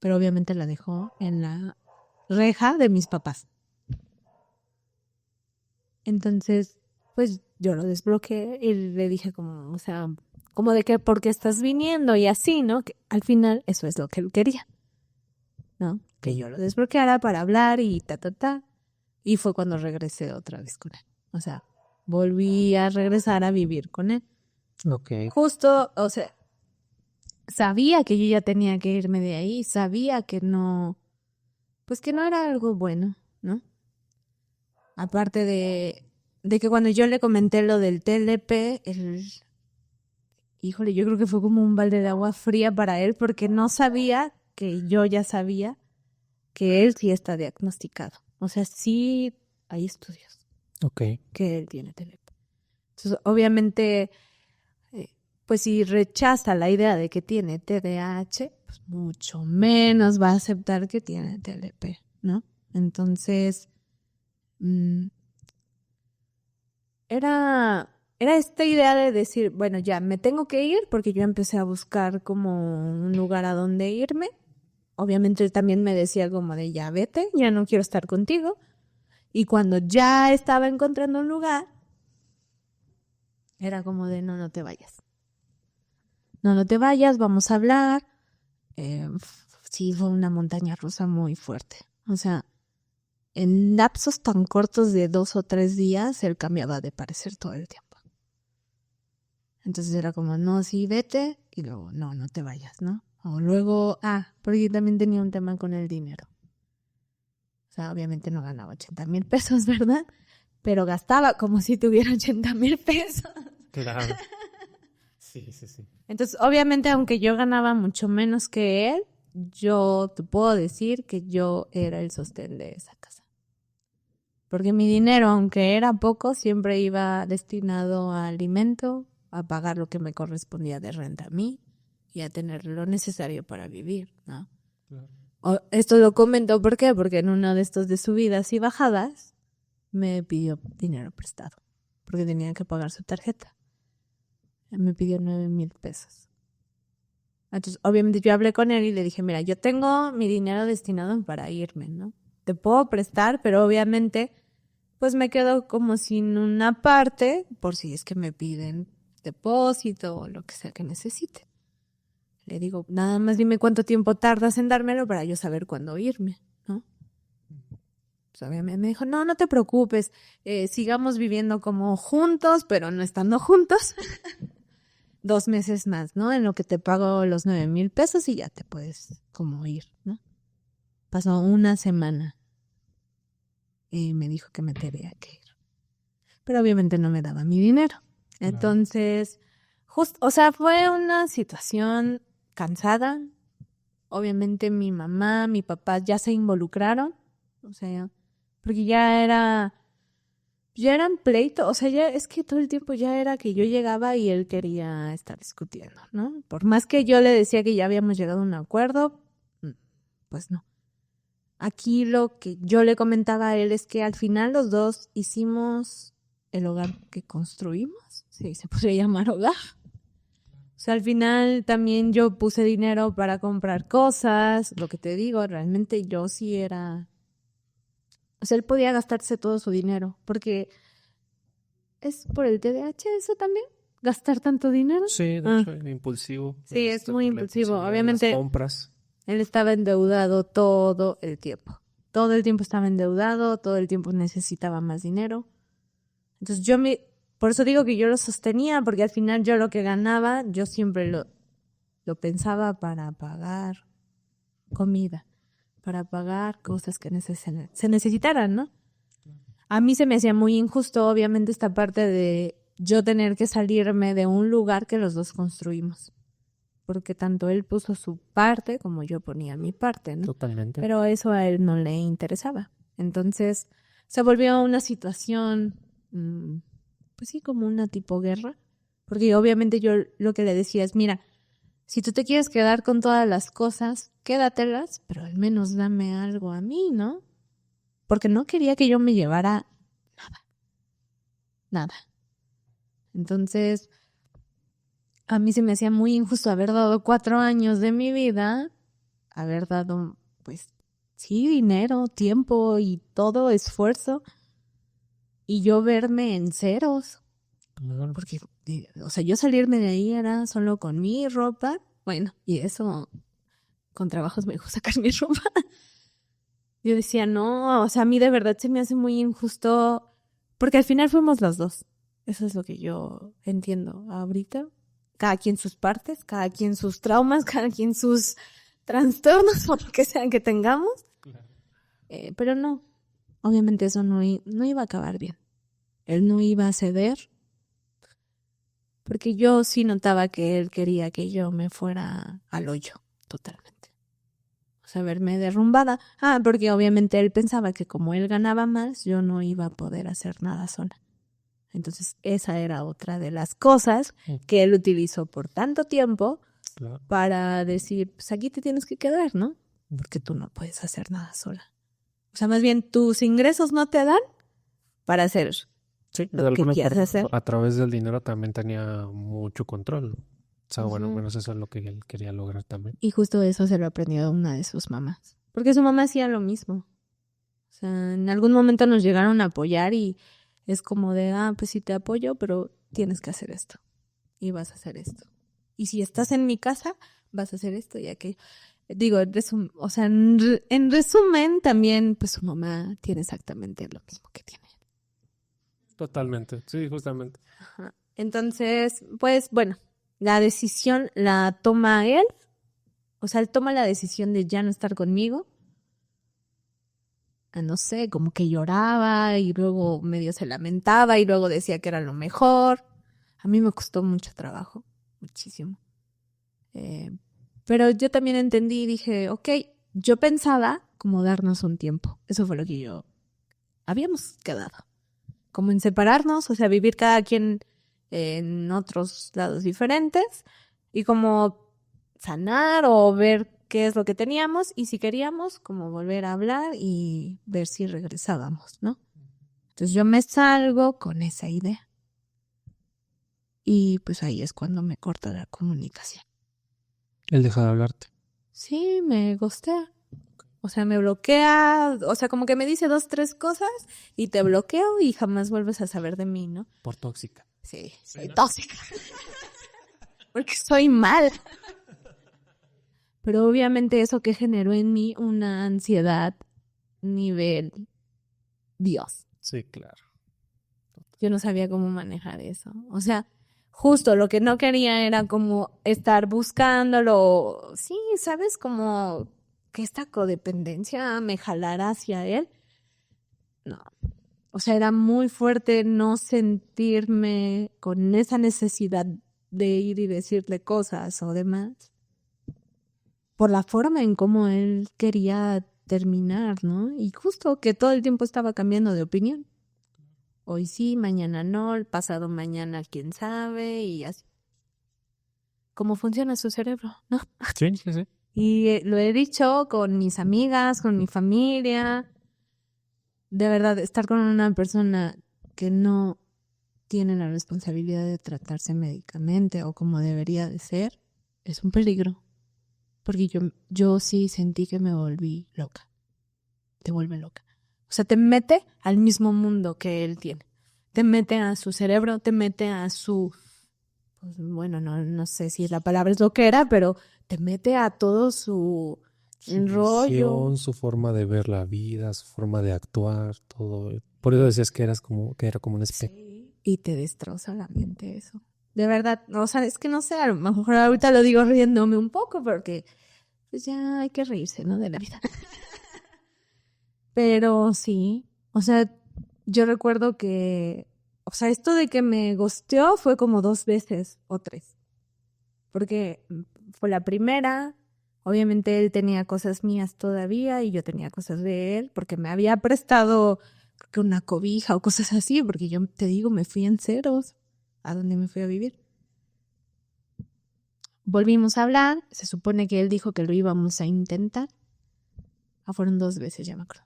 Pero obviamente la dejó en la reja de mis papás. Entonces, pues yo lo desbloqueé y le dije como, o sea, como de que por qué estás viniendo y así, ¿no? Que al final eso es lo que él quería, ¿no? Que yo lo desbloqueara para hablar y ta. Y fue cuando regresé otra vez con él. O sea, volví a regresar a vivir con él. Ok. Justo, o sea, sabía que yo ya tenía que irme de ahí, sabía que no, pues que no era algo bueno, ¿no? Aparte de que cuando yo le comenté lo del TLP, híjole, yo creo que fue como un balde de agua fría para él porque no sabía que yo ya sabía que él sí está diagnosticado. O sea, sí hay estudios Ok. que él tiene TLP. Entonces, obviamente, pues si rechaza la idea de que tiene TDAH, pues mucho menos va a aceptar que tiene TLP, ¿no? Entonces, era esta idea de decir, bueno, ya me tengo que ir porque yo empecé a buscar como un lugar a donde irme. Obviamente él también me decía como de ya vete, ya no quiero estar contigo. Y cuando ya estaba encontrando un lugar, era como de no te vayas. No te vayas, vamos a hablar. Sí, fue una montaña rusa muy fuerte. O sea, en lapsos tan cortos de 2 o 3 días, él cambiaba de parecer todo el tiempo. Entonces era como, no, sí, vete, y luego, no te vayas, ¿no? O luego, porque también tenía un tema con el dinero. O sea, obviamente no ganaba 80,000 pesos, ¿verdad? Pero gastaba como si tuviera 80,000 pesos. Claro. Sí. Entonces, obviamente, aunque yo ganaba mucho menos que él, yo te puedo decir que yo era el sostén de esa casa. Porque mi dinero, aunque era poco, siempre iba destinado a alimento, a pagar lo que me correspondía de renta a mí y a tener lo necesario para vivir, ¿no? Claro. Esto lo comento, ¿por qué? Porque en uno de estos de subidas y bajadas me pidió dinero prestado, porque tenía que pagar su tarjeta. Me pidió 9,000 pesos. Entonces, obviamente yo hablé con él y le dije, mira, yo tengo mi dinero destinado para irme, ¿no? Te puedo prestar, pero obviamente pues me quedo como sin una parte por si es que me piden depósito o lo que sea que necesite. Le digo, nada más dime cuánto tiempo tardas en dármelo para yo saber cuándo irme, ¿no? Pues obviamente me dijo, no te preocupes, sigamos viviendo como juntos, pero no estando juntos. 2 meses más, ¿no? En lo que te pago los 9,000 pesos y ya te puedes como ir, ¿no? Pasó una semana y me dijo que me tenía que ir. Pero obviamente no me daba mi dinero. Entonces, o sea, fue una situación cansada. Obviamente mi mamá, mi papá ya se involucraron. O sea, porque ya eran pleitos, o sea, ya es que todo el tiempo ya era que yo llegaba y él quería estar discutiendo, ¿no? Por más que yo le decía que ya habíamos llegado a un acuerdo, pues no. Aquí lo que yo le comentaba a él es que al final los dos hicimos el hogar que construimos, sí, se podría llamar hogar. O sea, al final también yo puse dinero para comprar cosas, lo que te digo, realmente yo sí era... O sea, él podía gastarse todo su dinero, porque es por el TDAH eso también, gastar tanto dinero. Sí, de hecho, es impulsivo. Sí, es muy impulsivo. Obviamente, las compras. él estaba endeudado todo el tiempo. Todo el tiempo estaba endeudado, todo el tiempo necesitaba más dinero. Entonces por eso digo que yo lo sostenía, porque al final yo lo que ganaba, yo siempre lo pensaba para pagar comida, para pagar cosas que se necesitaran, ¿no? A mí se me hacía muy injusto, obviamente, esta parte de yo tener que salirme de un lugar que los dos construimos. Porque tanto él puso su parte como yo ponía mi parte, ¿no? Totalmente. Pero eso a él no le interesaba. Entonces se volvió una situación, pues sí, como una tipo guerra. Porque obviamente yo lo que le decía es, mira, si tú te quieres quedar con todas las cosas, quédatelas, pero al menos dame algo a mí, ¿no? Porque no quería que yo me llevara nada. Entonces, a mí se me hacía muy injusto haber dado 4 años de mi vida, haber dado, pues, sí, dinero, tiempo y todo esfuerzo, y yo verme en ceros. Porque, o sea, yo salirme de ahí era solo con mi ropa, bueno, y eso, con trabajos me dejó sacar mi ropa. Yo decía, no, o sea, a mí de verdad se me hace muy injusto, porque al final fuimos los dos. Eso es lo que yo entiendo ahorita. Cada quien sus partes, cada quien sus traumas, cada quien sus trastornos o lo que sea que tengamos. Claro. Pero no, obviamente eso no iba a acabar bien. Él no iba a ceder, porque yo sí notaba que él quería que yo me fuera al hoyo, totalmente. O sea, verme derrumbada. Porque obviamente él pensaba que como él ganaba más, yo no iba a poder hacer nada sola. Entonces, esa era otra de las cosas que él utilizó por tanto tiempo para decir, pues aquí te tienes que quedar, ¿no? Porque tú no puedes hacer nada sola. O sea, más bien tus ingresos no te dan para hacer lo que quieras hacer. A través del dinero también tenía mucho control. O sea, bueno, menos eso es lo que él quería lograr también. Y justo eso se lo aprendió una de sus mamás. Porque su mamá hacía lo mismo. O sea, en algún momento nos llegaron a apoyar y es como de, pues sí te apoyo, pero tienes que hacer esto. Y vas a hacer esto. Y si estás en mi casa, vas a hacer esto y aquello. Digo, en resumen, también, pues su mamá tiene exactamente lo mismo que tiene. Totalmente, sí, justamente. Ajá. Entonces, pues, bueno, la decisión la toma él. O sea, él toma la decisión de ya no estar conmigo. No sé, como que lloraba y luego medio se lamentaba y luego decía que era lo mejor. A mí me costó mucho trabajo, muchísimo. Pero yo también entendí y dije, ok, yo pensaba como darnos un tiempo. Eso fue lo que yo habíamos quedado. Como en separarnos, o sea, vivir cada quien en otros lados diferentes y como sanar o ver qué es lo que teníamos y si queríamos como volver a hablar y ver si regresábamos, ¿no? Entonces yo me salgo con esa idea y pues ahí es cuando me corta la comunicación. Él deja de hablarte. Sí, me gostea. O sea, me bloquea, o sea, como que me dice 2, 3 cosas y te bloqueo y jamás vuelves a saber de mí, ¿no? Por tóxica. Sí, soy tóxica. Porque soy mal. Pero obviamente eso que generó en mí una ansiedad nivel Dios. Sí, claro. Yo no sabía cómo manejar eso. O sea, justo lo que no quería era como estar buscándolo. Sí, ¿sabes? Como que esta codependencia me jalara hacia él. No. O sea, era muy fuerte no sentirme con esa necesidad de ir y decirle cosas o demás. Por la forma en cómo él quería terminar, ¿no? Y justo que todo el tiempo estaba cambiando de opinión. Hoy sí, mañana no, el pasado mañana quién sabe y así. ¿Cómo funciona su cerebro, no? Sí, sí, sí. Y lo he dicho con mis amigas, con mi familia. De verdad, estar con una persona que no tiene la responsabilidad de tratarse médicamente o como debería de ser, es un peligro. Porque yo sí sentí que me volví loca. Te vuelve loca. O sea, te mete al mismo mundo que él tiene. Te mete a su cerebro, te mete a su... Pues, bueno, no sé si la palabra es lo que era, pero te mete a todo su rollo. Su forma de ver la vida, su forma de actuar, todo. Por eso decías que era como un espejo. Sí, y te destroza la mente eso. De verdad, o sea, es que no sé, a lo mejor ahorita lo digo riéndome un poco porque pues ya hay que reírse, ¿no? De la vida. Pero sí, o sea, yo recuerdo que, o sea, esto de que me ghosteó fue como 2 veces o 3. Porque fue la primera, obviamente él tenía cosas mías todavía y yo tenía cosas de él, porque me había prestado creo que una cobija o cosas así, porque yo te digo, me fui en ceros a donde me fui a vivir. Volvimos a hablar, se supone que él dijo que lo íbamos a intentar. Fueron 2 veces, ya me acuerdo.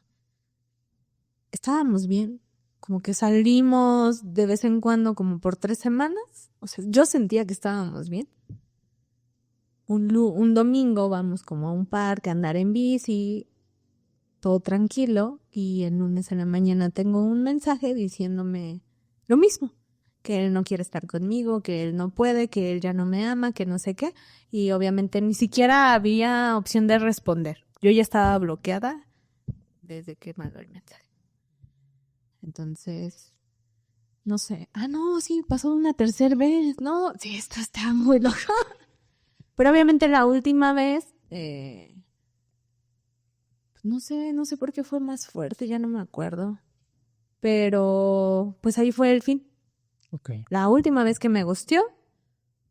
Estábamos bien, como que salimos de vez en cuando como por 3 semanas. O sea, yo sentía que estábamos bien. Un domingo vamos como a un parque a andar en bici, todo tranquilo, y el lunes en la mañana tengo un mensaje diciéndome lo mismo, que él no quiere estar conmigo, que él no puede, que él ya no me ama, que no sé qué, y obviamente ni siquiera había opción de responder. Yo ya estaba bloqueada desde que mandó el mensaje. Entonces, no sé. No, sí, pasó una 3.ª vez. No, sí, esto está muy loco. Pero obviamente la última vez, no sé por qué fue más fuerte, ya no me acuerdo. Pero pues ahí fue el fin. Okay. La última vez que me ghosteó,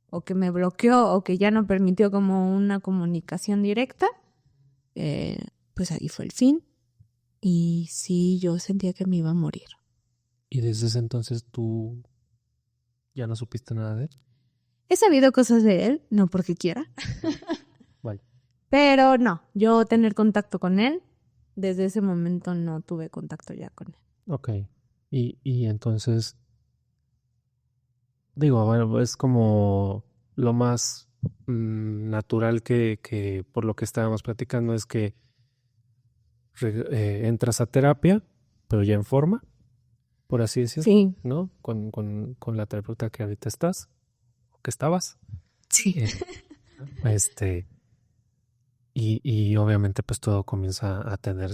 o que me bloqueó, o que ya no permitió como una comunicación directa, pues ahí fue el fin. Y sí, yo sentía que me iba a morir. ¿Y desde ese entonces tú ya no supiste nada de él? He sabido cosas de él, no porque quiera. Vale. Pero no, yo tener contacto con él, desde ese momento no tuve contacto ya con él. Ok. Y entonces, digo, bueno, es como lo más natural que por lo que estábamos platicando es que entras a terapia, pero ya en forma, por así decirlo, Sí. ¿no? Con la terapeuta que ahorita estás, o que estabas. Sí. Y obviamente pues todo comienza a tener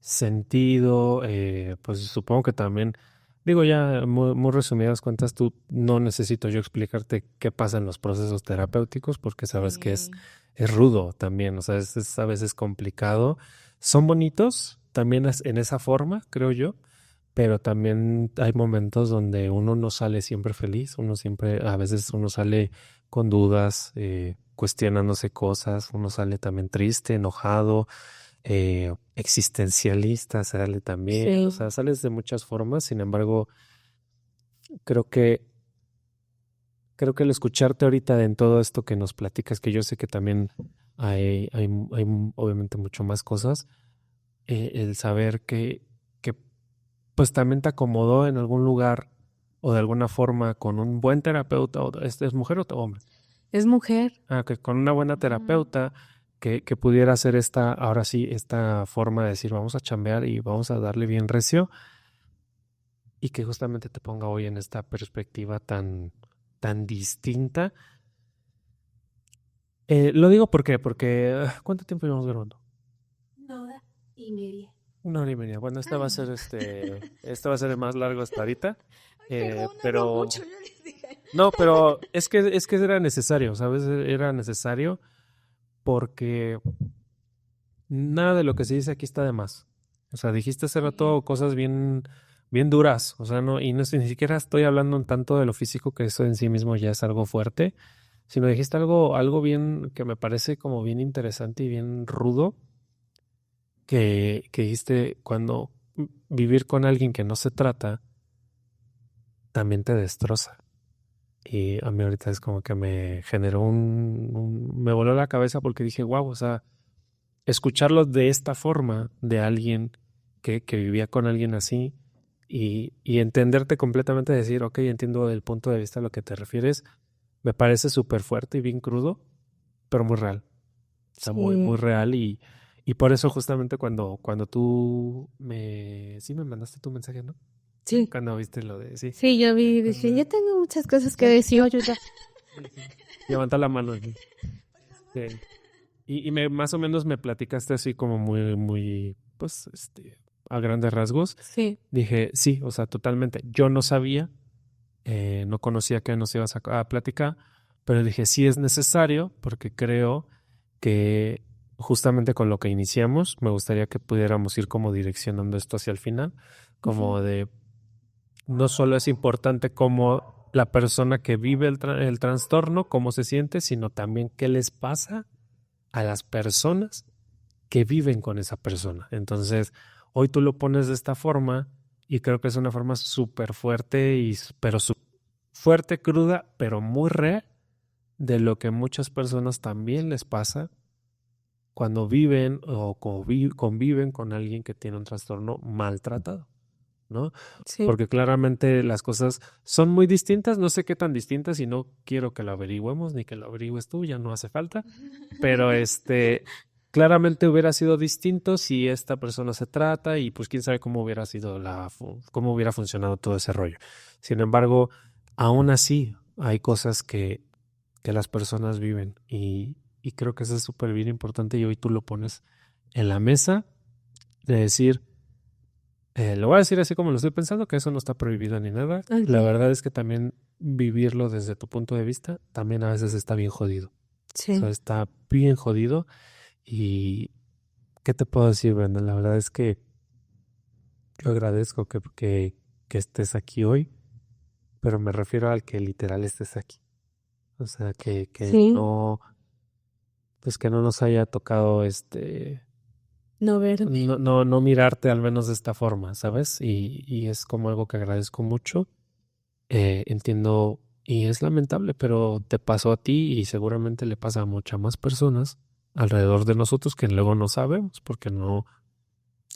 sentido, pues supongo que también, digo ya muy resumidas cuentas, tú no necesito yo explicarte qué pasa en los procesos terapéuticos porque sabes que es rudo también, o sea, es a veces complicado. Son bonitos también en esa forma, creo yo, pero también hay momentos donde uno no sale siempre feliz, a veces uno sale con dudas, cuestionándose cosas, uno sale también triste, enojado, existencialista, sale también, Sí. o sea, sales de muchas formas, sin embargo, creo que el escucharte ahorita en todo esto que nos platicas, que yo sé que también hay obviamente mucho más cosas, el saber que pues también te acomodó en algún lugar o de alguna forma con un buen terapeuta, ¿es mujer o hombre? Es mujer. Que con una buena terapeuta que pudiera hacer ahora sí, esta forma de decir, vamos a chambear y vamos a darle bien recio, y que justamente te ponga hoy en esta perspectiva tan distinta. Lo digo porque ¿cuánto tiempo llevamos grabando? 1.5 horas. 1 hora y media. Bueno, esta va a ser este va a ser el más largo hasta ahorita. Pero no mucho, yo les dije. no, pero es que era necesario, ¿sabes? Era necesario porque nada de lo que se dice aquí está de más. O sea, dijiste hace rato cosas bien duras, o sea, ni siquiera estoy hablando un tanto de lo físico, que eso en sí mismo ya es algo fuerte, sino dijiste algo bien que me parece como bien interesante y bien rudo, que dijiste cuando vivir con alguien que no se trata también te destroza. Y a mí ahorita es como que me generó me voló la cabeza porque dije, wow, o sea, escucharlo de esta forma de alguien que vivía con alguien así y entenderte completamente, decir, ok, entiendo del punto de vista a lo que te refieres, me parece súper fuerte y bien crudo, pero muy real. O sea, muy, muy real y por eso justamente cuando tú me mandaste tu mensaje, ¿no? Sí. Cuando viste lo de, sí. Sí, yo vi, dije, yo tengo muchas cosas que decir. Levanta la mano. Sí. Más o menos me platicaste así como muy, pues, a grandes rasgos. Sí. Dije, sí, o sea, totalmente. Yo no sabía, no conocía que nos ibas a platicar, pero dije, sí es necesario porque creo que justamente con lo que iniciamos, me gustaría que pudiéramos ir como direccionando esto hacia el final, como de, no solo es importante cómo la persona que vive el trastorno, cómo se siente, sino también qué les pasa a las personas que viven con esa persona. Entonces, hoy tú lo pones de esta forma y creo que es una forma súper fuerte, pero fuerte, cruda, pero muy real de lo que muchas personas también les pasa cuando viven o conviven con alguien que tiene un trastorno maltratado, ¿no? Sí. Porque claramente las cosas son muy distintas, no sé qué tan distintas y no quiero que lo averigüemos ni que lo averigües tú, ya no hace falta, pero claramente hubiera sido distinto si esta persona se trata y pues quién sabe cómo hubiera sido cómo hubiera funcionado todo ese rollo. Sin embargo, aún así hay cosas que las personas viven y creo que eso es súper bien importante y hoy tú lo pones en la mesa de decir, lo voy a decir así como lo estoy pensando, que eso no está prohibido ni nada. Okay. La verdad es que también vivirlo desde tu punto de vista también a veces está bien jodido. Sí. O sea, está bien jodido y ¿qué te puedo decir, Brenda? La verdad es que yo agradezco que estés aquí hoy, pero me refiero al que literal estés aquí. O sea, que Sí. no, pues que no nos haya tocado No verme. no mirarte al menos de esta forma, ¿sabes? Y es como algo que agradezco mucho. Entiendo, y es lamentable, pero te pasó a ti y seguramente le pasa a muchas más personas alrededor de nosotros que luego no sabemos porque no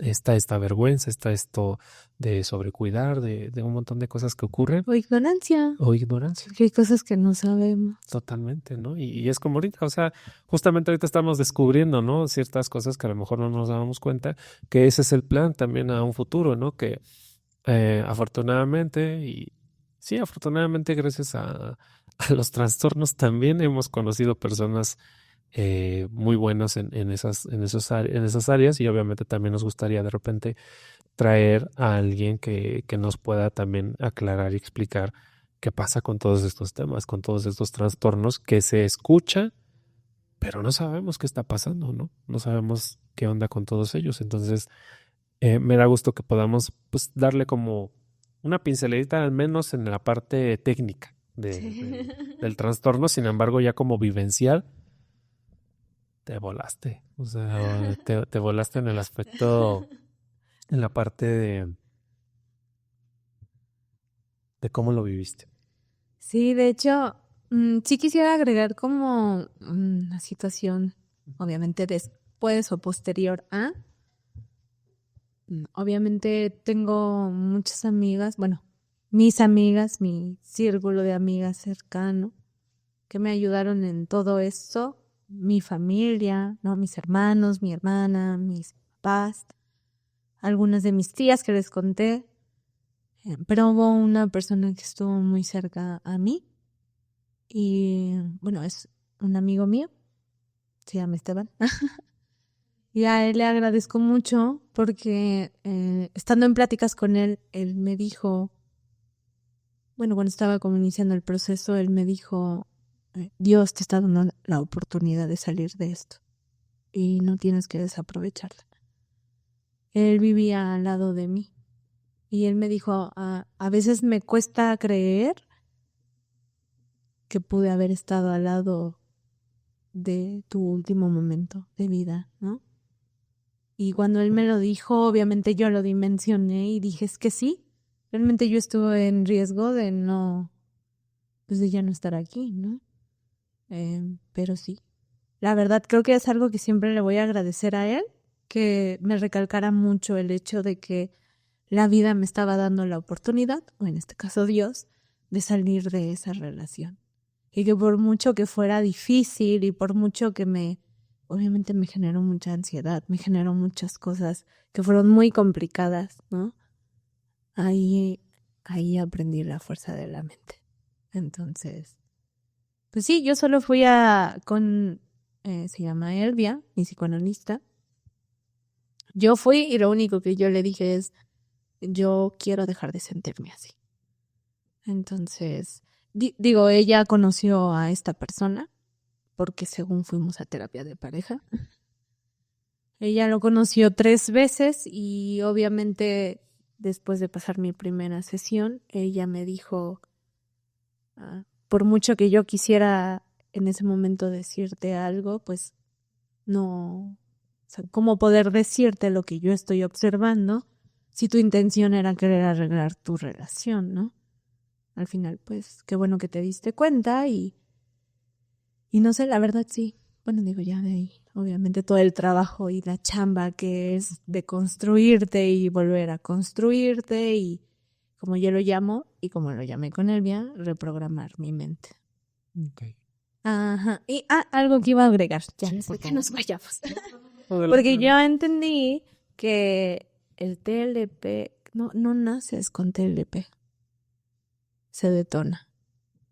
está esta vergüenza, está esto de sobrecuidar, de un montón de cosas que ocurren. O ignorancia. O ignorancia. Porque hay cosas que no sabemos. Totalmente, ¿no? Y es como ahorita, o sea, justamente ahorita estamos descubriendo, ¿no? Ciertas cosas que a lo mejor no nos dábamos cuenta, que ese es el plan también a un futuro, ¿no? Que afortunadamente, y sí, afortunadamente gracias a los trastornos también hemos conocido personas muy buenas en esas áreas y obviamente también nos gustaría de repente traer a alguien que nos pueda también aclarar y explicar qué pasa con todos estos temas, con todos estos trastornos que se escucha, pero no sabemos qué está pasando, ¿no? No sabemos qué onda con todos ellos. Entonces, me da gusto que podamos pues darle como una pinceladita al menos en la parte técnica del trastorno, sin embargo, ya como vivencial, te volaste. O sea, te volaste en el aspecto, en la parte de cómo lo viviste. Sí, de hecho, sí quisiera agregar como una situación, obviamente después o posterior a. Obviamente tengo muchas amigas, bueno, mis amigas, mi círculo de amigas cercano, que me ayudaron en todo esto, mi familia, ¿no? Mis hermanos, mi hermana, mis papás, algunas de mis tías que les conté, pero hubo una persona que estuvo muy cerca a mí y bueno, es un amigo mío, se llama Esteban. Y a él le agradezco mucho porque estando en pláticas con él, él me dijo, bueno, cuando estaba como iniciando el proceso, él me dijo, Dios te está dando la oportunidad de salir de esto y no tienes que desaprovecharla. Él vivía al lado de mí y él me dijo, a veces me cuesta creer que pude haber estado al lado de tu último momento de vida, ¿no? Y cuando él me lo dijo, obviamente yo lo dimensioné y dije, es que sí, realmente yo estuve en riesgo de no, pues de ya no estar aquí, ¿no? Pero sí, la verdad creo que es algo que siempre le voy a agradecer a él, que me recalcara mucho el hecho de que la vida me estaba dando la oportunidad, o en este caso Dios, de salir de esa relación. Y que por mucho que fuera difícil y por mucho que obviamente me generó mucha ansiedad, me generó muchas cosas que fueron muy complicadas, ¿no? Ahí aprendí la fuerza de la mente. Entonces, pues sí, yo solo fui se llama Elvia, mi psicoanalista. Yo fui y lo único que yo le dije es, yo quiero dejar de sentirme así. Entonces, digo, ella conoció a esta persona porque según fuimos a terapia de pareja. Ella lo conoció 3 veces y obviamente después de pasar mi primera sesión, ella me dijo, por mucho que yo quisiera en ese momento decirte algo, pues no, o sea, ¿cómo poder decirte lo que yo estoy observando si tu intención era querer arreglar tu relación, ¿no? Al final, pues, qué bueno que te diste cuenta y no sé, la verdad sí. Bueno, digo, ya de ahí, obviamente todo el trabajo y la chamba que es de construirte y volver a construirte y, como yo lo llamo, y como lo llamé con Elvia, reprogramar mi mente. Okay. Ajá. Y algo que iba a agregar, ya, Sí, porque nos vayamos. Adelante. Porque yo entendí que el TLP no naces con TLP. Se detona.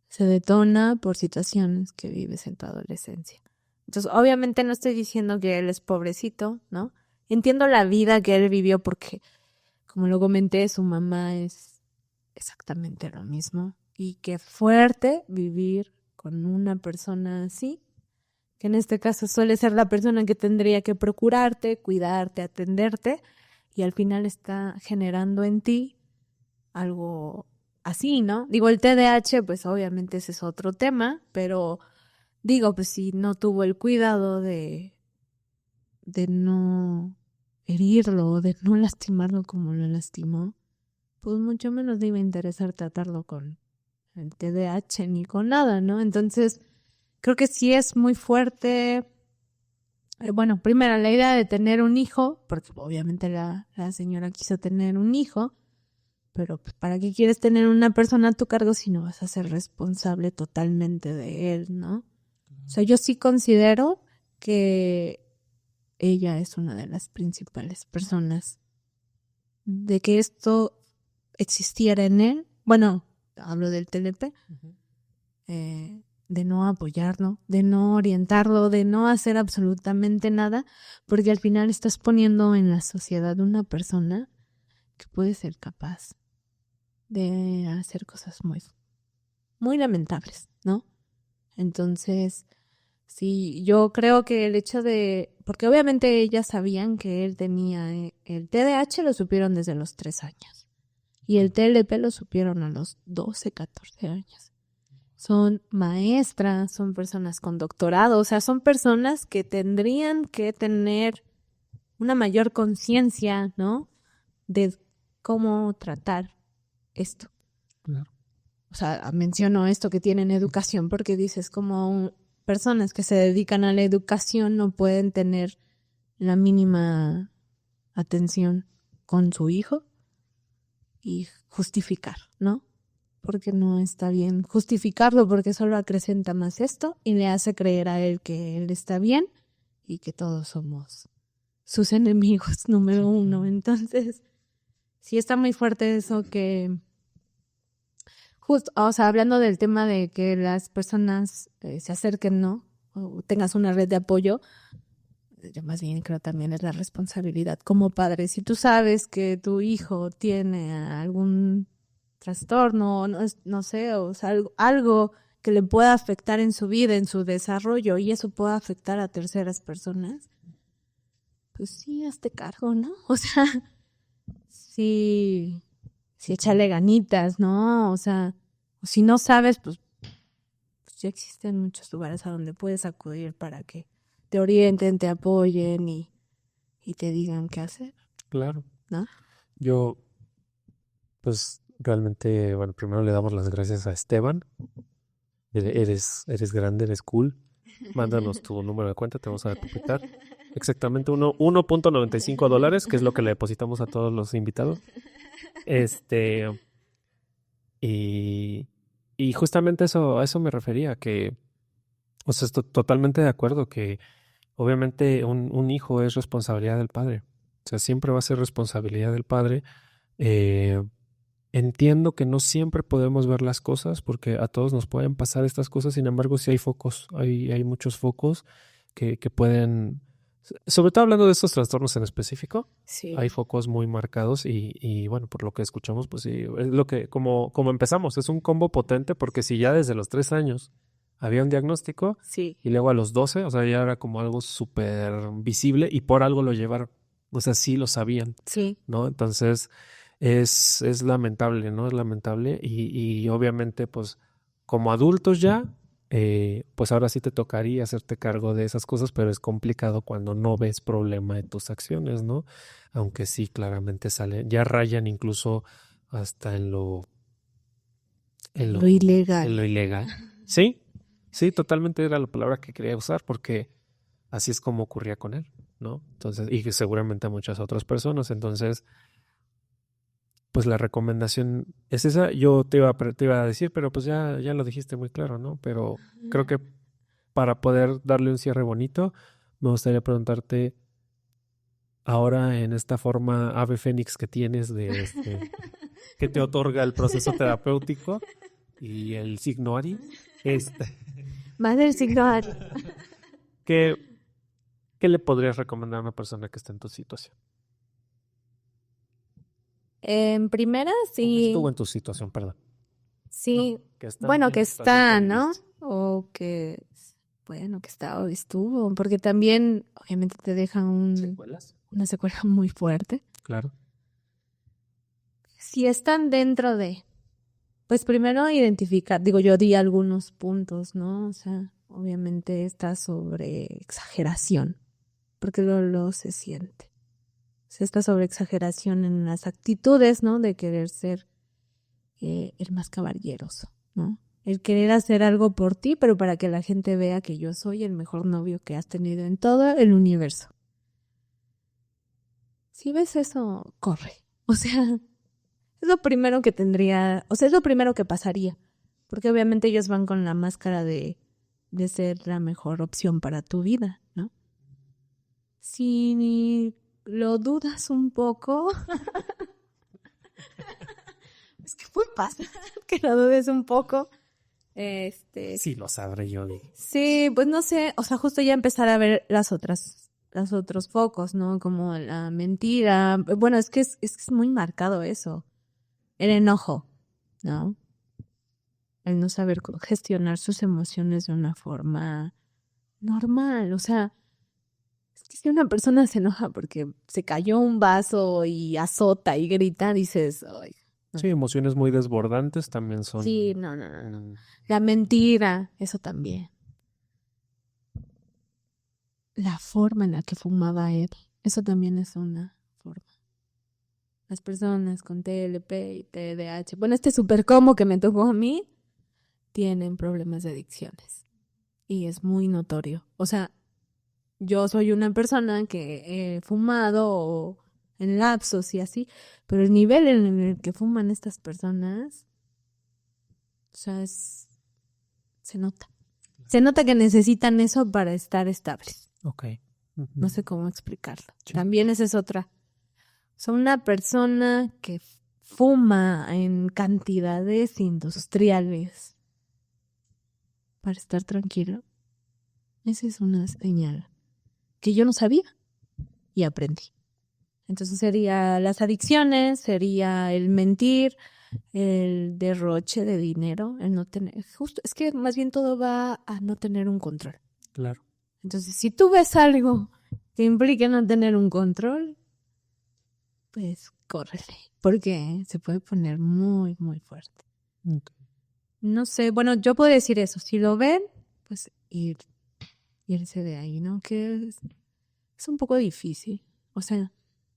Se detona por situaciones que vives en tu adolescencia. Entonces, obviamente no estoy diciendo que él es pobrecito, ¿no? Entiendo la vida que él vivió porque, como lo comenté, su mamá es exactamente lo mismo. Y qué fuerte vivir con una persona así, que en este caso suele ser la persona que tendría que procurarte, cuidarte, atenderte, y al final está generando en ti algo así, ¿no? Digo, el TDAH, pues obviamente ese es otro tema, pero digo, pues si no tuvo el cuidado de no herirlo, de no lastimarlo como lo lastimó, pues mucho menos le iba a interesar tratarlo con el TDAH ni con nada, ¿no? Entonces, creo que sí es muy fuerte. Bueno, primero, la idea de tener un hijo, porque obviamente la señora quiso tener un hijo, pero pues, ¿para qué quieres tener una persona a tu cargo si no vas a ser responsable totalmente de él, ¿no? O sea, yo sí considero que ella es una de las principales personas de que esto existiera en él. Bueno, hablo del TLP, de no apoyarlo, de no orientarlo, de no hacer absolutamente nada, porque al final estás poniendo en la sociedad una persona que puede ser capaz de hacer cosas muy, muy lamentables, ¿no? Entonces, sí, yo creo que el hecho de, porque obviamente ellas sabían que él tenía el TDAH, lo supieron desde los 3 años y el TLP lo supieron a los 12, 14 años. Son maestras, son personas con doctorado, o sea, son personas que tendrían que tener una mayor conciencia, ¿no? De cómo tratar esto. Claro. O sea, menciono esto que tienen educación porque dices como personas que se dedican a la educación no pueden tener la mínima atención con su hijo y justificar, ¿no? Porque no está bien justificarlo porque solo acrecenta más esto y le hace creer a él que él está bien y que todos somos sus enemigos número 1. Entonces, sí está muy fuerte eso que justo, o sea, hablando del tema de que las personas se acerquen, ¿no? O tengas una red de apoyo, yo más bien creo también es la responsabilidad como padre. Si tú sabes que tu hijo tiene algún trastorno, no sé, o sea, algo que le pueda afectar en su vida, en su desarrollo, y eso pueda afectar a terceras personas, pues sí, hazte cargo, ¿no? O sea, sí échale ganitas, ¿no? O sea, si no sabes, pues ya existen muchos lugares a donde puedes acudir para que te orienten, te apoyen y te digan qué hacer. Claro. ¿No? Yo, pues realmente, bueno, primero le damos las gracias a Esteban. Eres grande, eres cool. Mándanos tu número de cuenta, te vamos a depositar. Exactamente $1.95, que es lo que le depositamos a todos los invitados. Y justamente a eso me refería, que, o sea, estoy totalmente de acuerdo que obviamente un hijo es responsabilidad del padre. O sea, siempre va a ser responsabilidad del padre. Entiendo que no siempre podemos ver las cosas porque a todos nos pueden pasar estas cosas, sin embargo, sí hay focos, hay muchos focos que pueden, sobre todo hablando de estos trastornos en específico, Sí. hay focos muy marcados y bueno, por lo que escuchamos, pues sí, es lo que, como empezamos, es un combo potente porque si ya desde los 3 años había un diagnóstico Sí. y luego a los 12, o sea, ya era como algo súper visible y por algo lo llevaron, o sea, sí lo sabían, Sí. ¿no? Entonces es lamentable, ¿no? Es lamentable y obviamente pues como adultos ya, pues ahora sí te tocaría hacerte cargo de esas cosas, pero es complicado cuando no ves problema de tus acciones, ¿no? Aunque sí, claramente salen, ya rayan incluso hasta en lo ilegal. en lo ilegal. Sí, sí, totalmente era la palabra que quería usar porque así es como ocurría con él, ¿no? Entonces, y que seguramente a muchas otras personas. Entonces, pues la recomendación es esa. Yo te iba a decir, pero pues ya lo dijiste muy claro, ¿no? Pero creo que para poder darle un cierre bonito, me gustaría preguntarte ahora en esta forma ave fénix que tienes de que te otorga el proceso terapéutico y el signo Ari, Más del signo Ari. ¿qué le podrías recomendar a una persona que está en tu situación? En primera, sí. Estuvo en tu situación, perdón. Sí. Que está Bueno, en que la situación está, que ¿no? viviste. O que, bueno, que está o estuvo. Porque también, obviamente, te dejan ¿Secuelas? una secuela muy fuerte. Claro. Si están dentro de, pues primero identificar, digo, yo di algunos puntos, ¿no? O sea, obviamente está sobre exageración, porque lo se siente. O sea, está sobre exageración en las actitudes, ¿no? De querer ser el más caballeroso, ¿no? El querer hacer algo por ti, pero para que la gente vea que yo soy el mejor novio que has tenido en todo el universo. Si ves eso, corre. O sea, es lo primero que tendría, o sea, es lo primero que pasaría. Porque obviamente ellos van con la máscara de ser la mejor opción para tu vida, ¿no? Si lo dudas un poco, es que puede pasar que lo dudes un poco. Sí, lo sabré yo. Sí, pues no sé, o sea, justo ya empezar a ver los otros focos, ¿no? Como la mentira. Bueno, es que es muy marcado eso. El enojo, ¿no? El no saber gestionar sus emociones de una forma normal. O sea, es que si una persona se enoja porque se cayó un vaso y azota y grita, dices, ay. Sí, emociones muy desbordantes también son. Sí, no. La mentira, eso también. La forma en la que fumaba él, eso también es una forma. Las personas con TLP y TDAH, bueno, este super combo que me tocó a mí, tienen problemas de adicciones. Y es muy notorio. O sea, yo soy una persona que he fumado en lapsos y así, pero el nivel en el que fuman estas personas, o sea, se nota. Se nota que necesitan eso para estar estables. Ok. Uh-huh. No sé cómo explicarlo. Sí. También esa es otra. Son una persona que fuma en cantidades industriales para estar tranquilo. Esa es una señal que yo no sabía y aprendí. Entonces sería las adicciones, sería el mentir, el derroche de dinero, el no tener, justo, es que más bien todo va a no tener un control. Claro. Entonces, si tú ves algo que implique no tener un control, pues córrele, porque se puede poner muy, muy fuerte. Okay. No sé, bueno, yo puedo decir eso, si lo ven, pues irse de ahí, ¿no? Que es un poco difícil, o sea.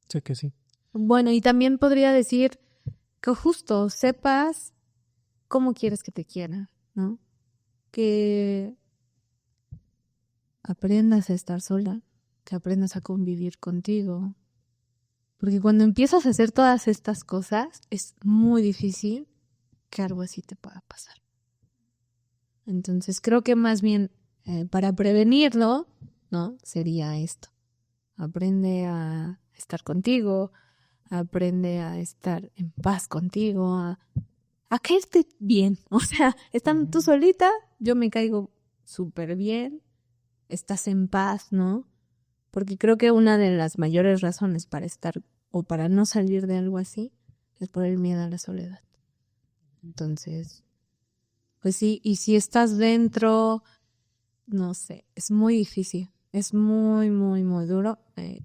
Sé que sí. Bueno, y también podría decir que justo sepas cómo quieres que te quieran, ¿no? Que aprendas a estar sola, que aprendas a convivir contigo. Porque cuando empiezas a hacer todas estas cosas, es muy difícil que algo así te pueda pasar. Entonces creo que más bien para prevenirlo, ¿no? Sería esto. Aprende a estar contigo, aprende a estar en paz contigo, a caerte bien. O sea, estando tú solita, yo me caigo súper bien. estás en paz, ¿no? Porque creo que una de las mayores razones para estar o para no salir de algo así es por el miedo a la soledad. Entonces, pues sí, y si estás dentro, no sé, es muy difícil, es muy, muy, muy duro.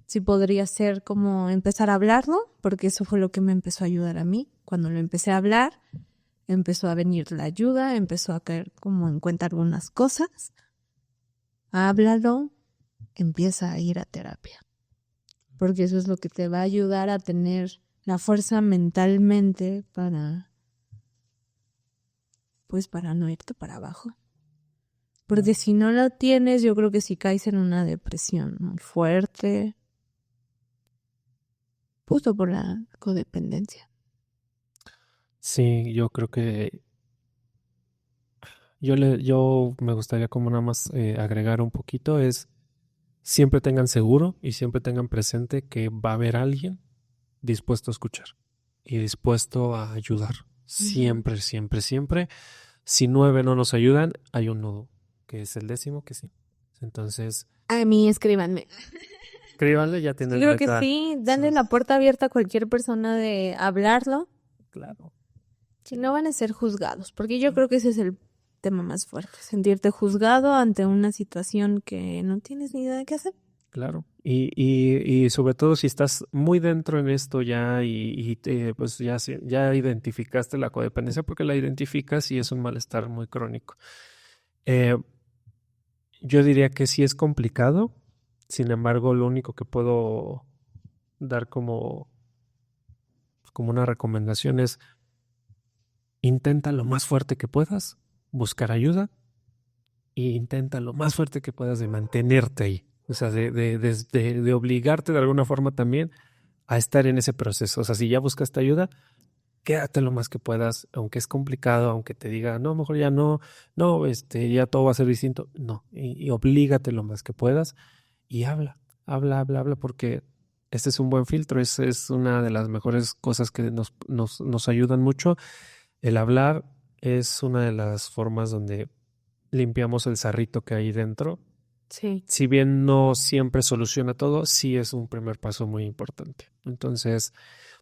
Sí podría ser como empezar a hablarlo, porque eso fue lo que me empezó a ayudar a mí. Cuando lo empecé a hablar, empezó a venir la ayuda, empezó a caer como en cuenta algunas cosas. Háblalo, empieza a ir a terapia, porque eso es lo que te va a ayudar a tener la fuerza mentalmente para no irte para abajo. Porque si no lo tienes, yo creo que si caes en una depresión muy fuerte, justo por la codependencia. Sí, yo creo que yo me gustaría como nada más agregar un poquito, es siempre tengan seguro y siempre tengan presente que va a haber alguien dispuesto a escuchar y dispuesto a ayudar. Siempre, siempre, siempre. Si 9 no nos ayudan, hay uno que es el 10º que sí. Entonces, A mí escríbanme. escríbanle, ya tienen Creo que sí, denle la puerta abierta a cualquier persona de hablarlo. Claro. Si no van a ser juzgados, porque yo creo que ese es el tema más fuerte, sentirte juzgado ante una situación que no tienes ni idea de qué hacer. Claro. Y sobre todo si estás muy dentro en esto ya pues ya identificaste la codependencia, porque la identificas y es un malestar muy crónico. Yo diría que sí es complicado, sin embargo, lo único que puedo dar como una recomendación es intenta lo más fuerte que puedas buscar ayuda e intenta lo más fuerte que puedas de mantenerte ahí. O sea, de obligarte de alguna forma también a estar en ese proceso. O sea, si ya buscaste ayuda, quédate lo más que puedas, aunque es complicado, aunque te diga, no, mejor ya no, ya todo va a ser distinto. No, y oblígate lo más que puedas y habla, porque este es un buen filtro. Es una de las mejores cosas que nos ayudan mucho. El hablar es una de las formas donde limpiamos el sarrito que hay dentro. Sí. Si bien no siempre soluciona todo, sí es un primer paso muy importante. Entonces,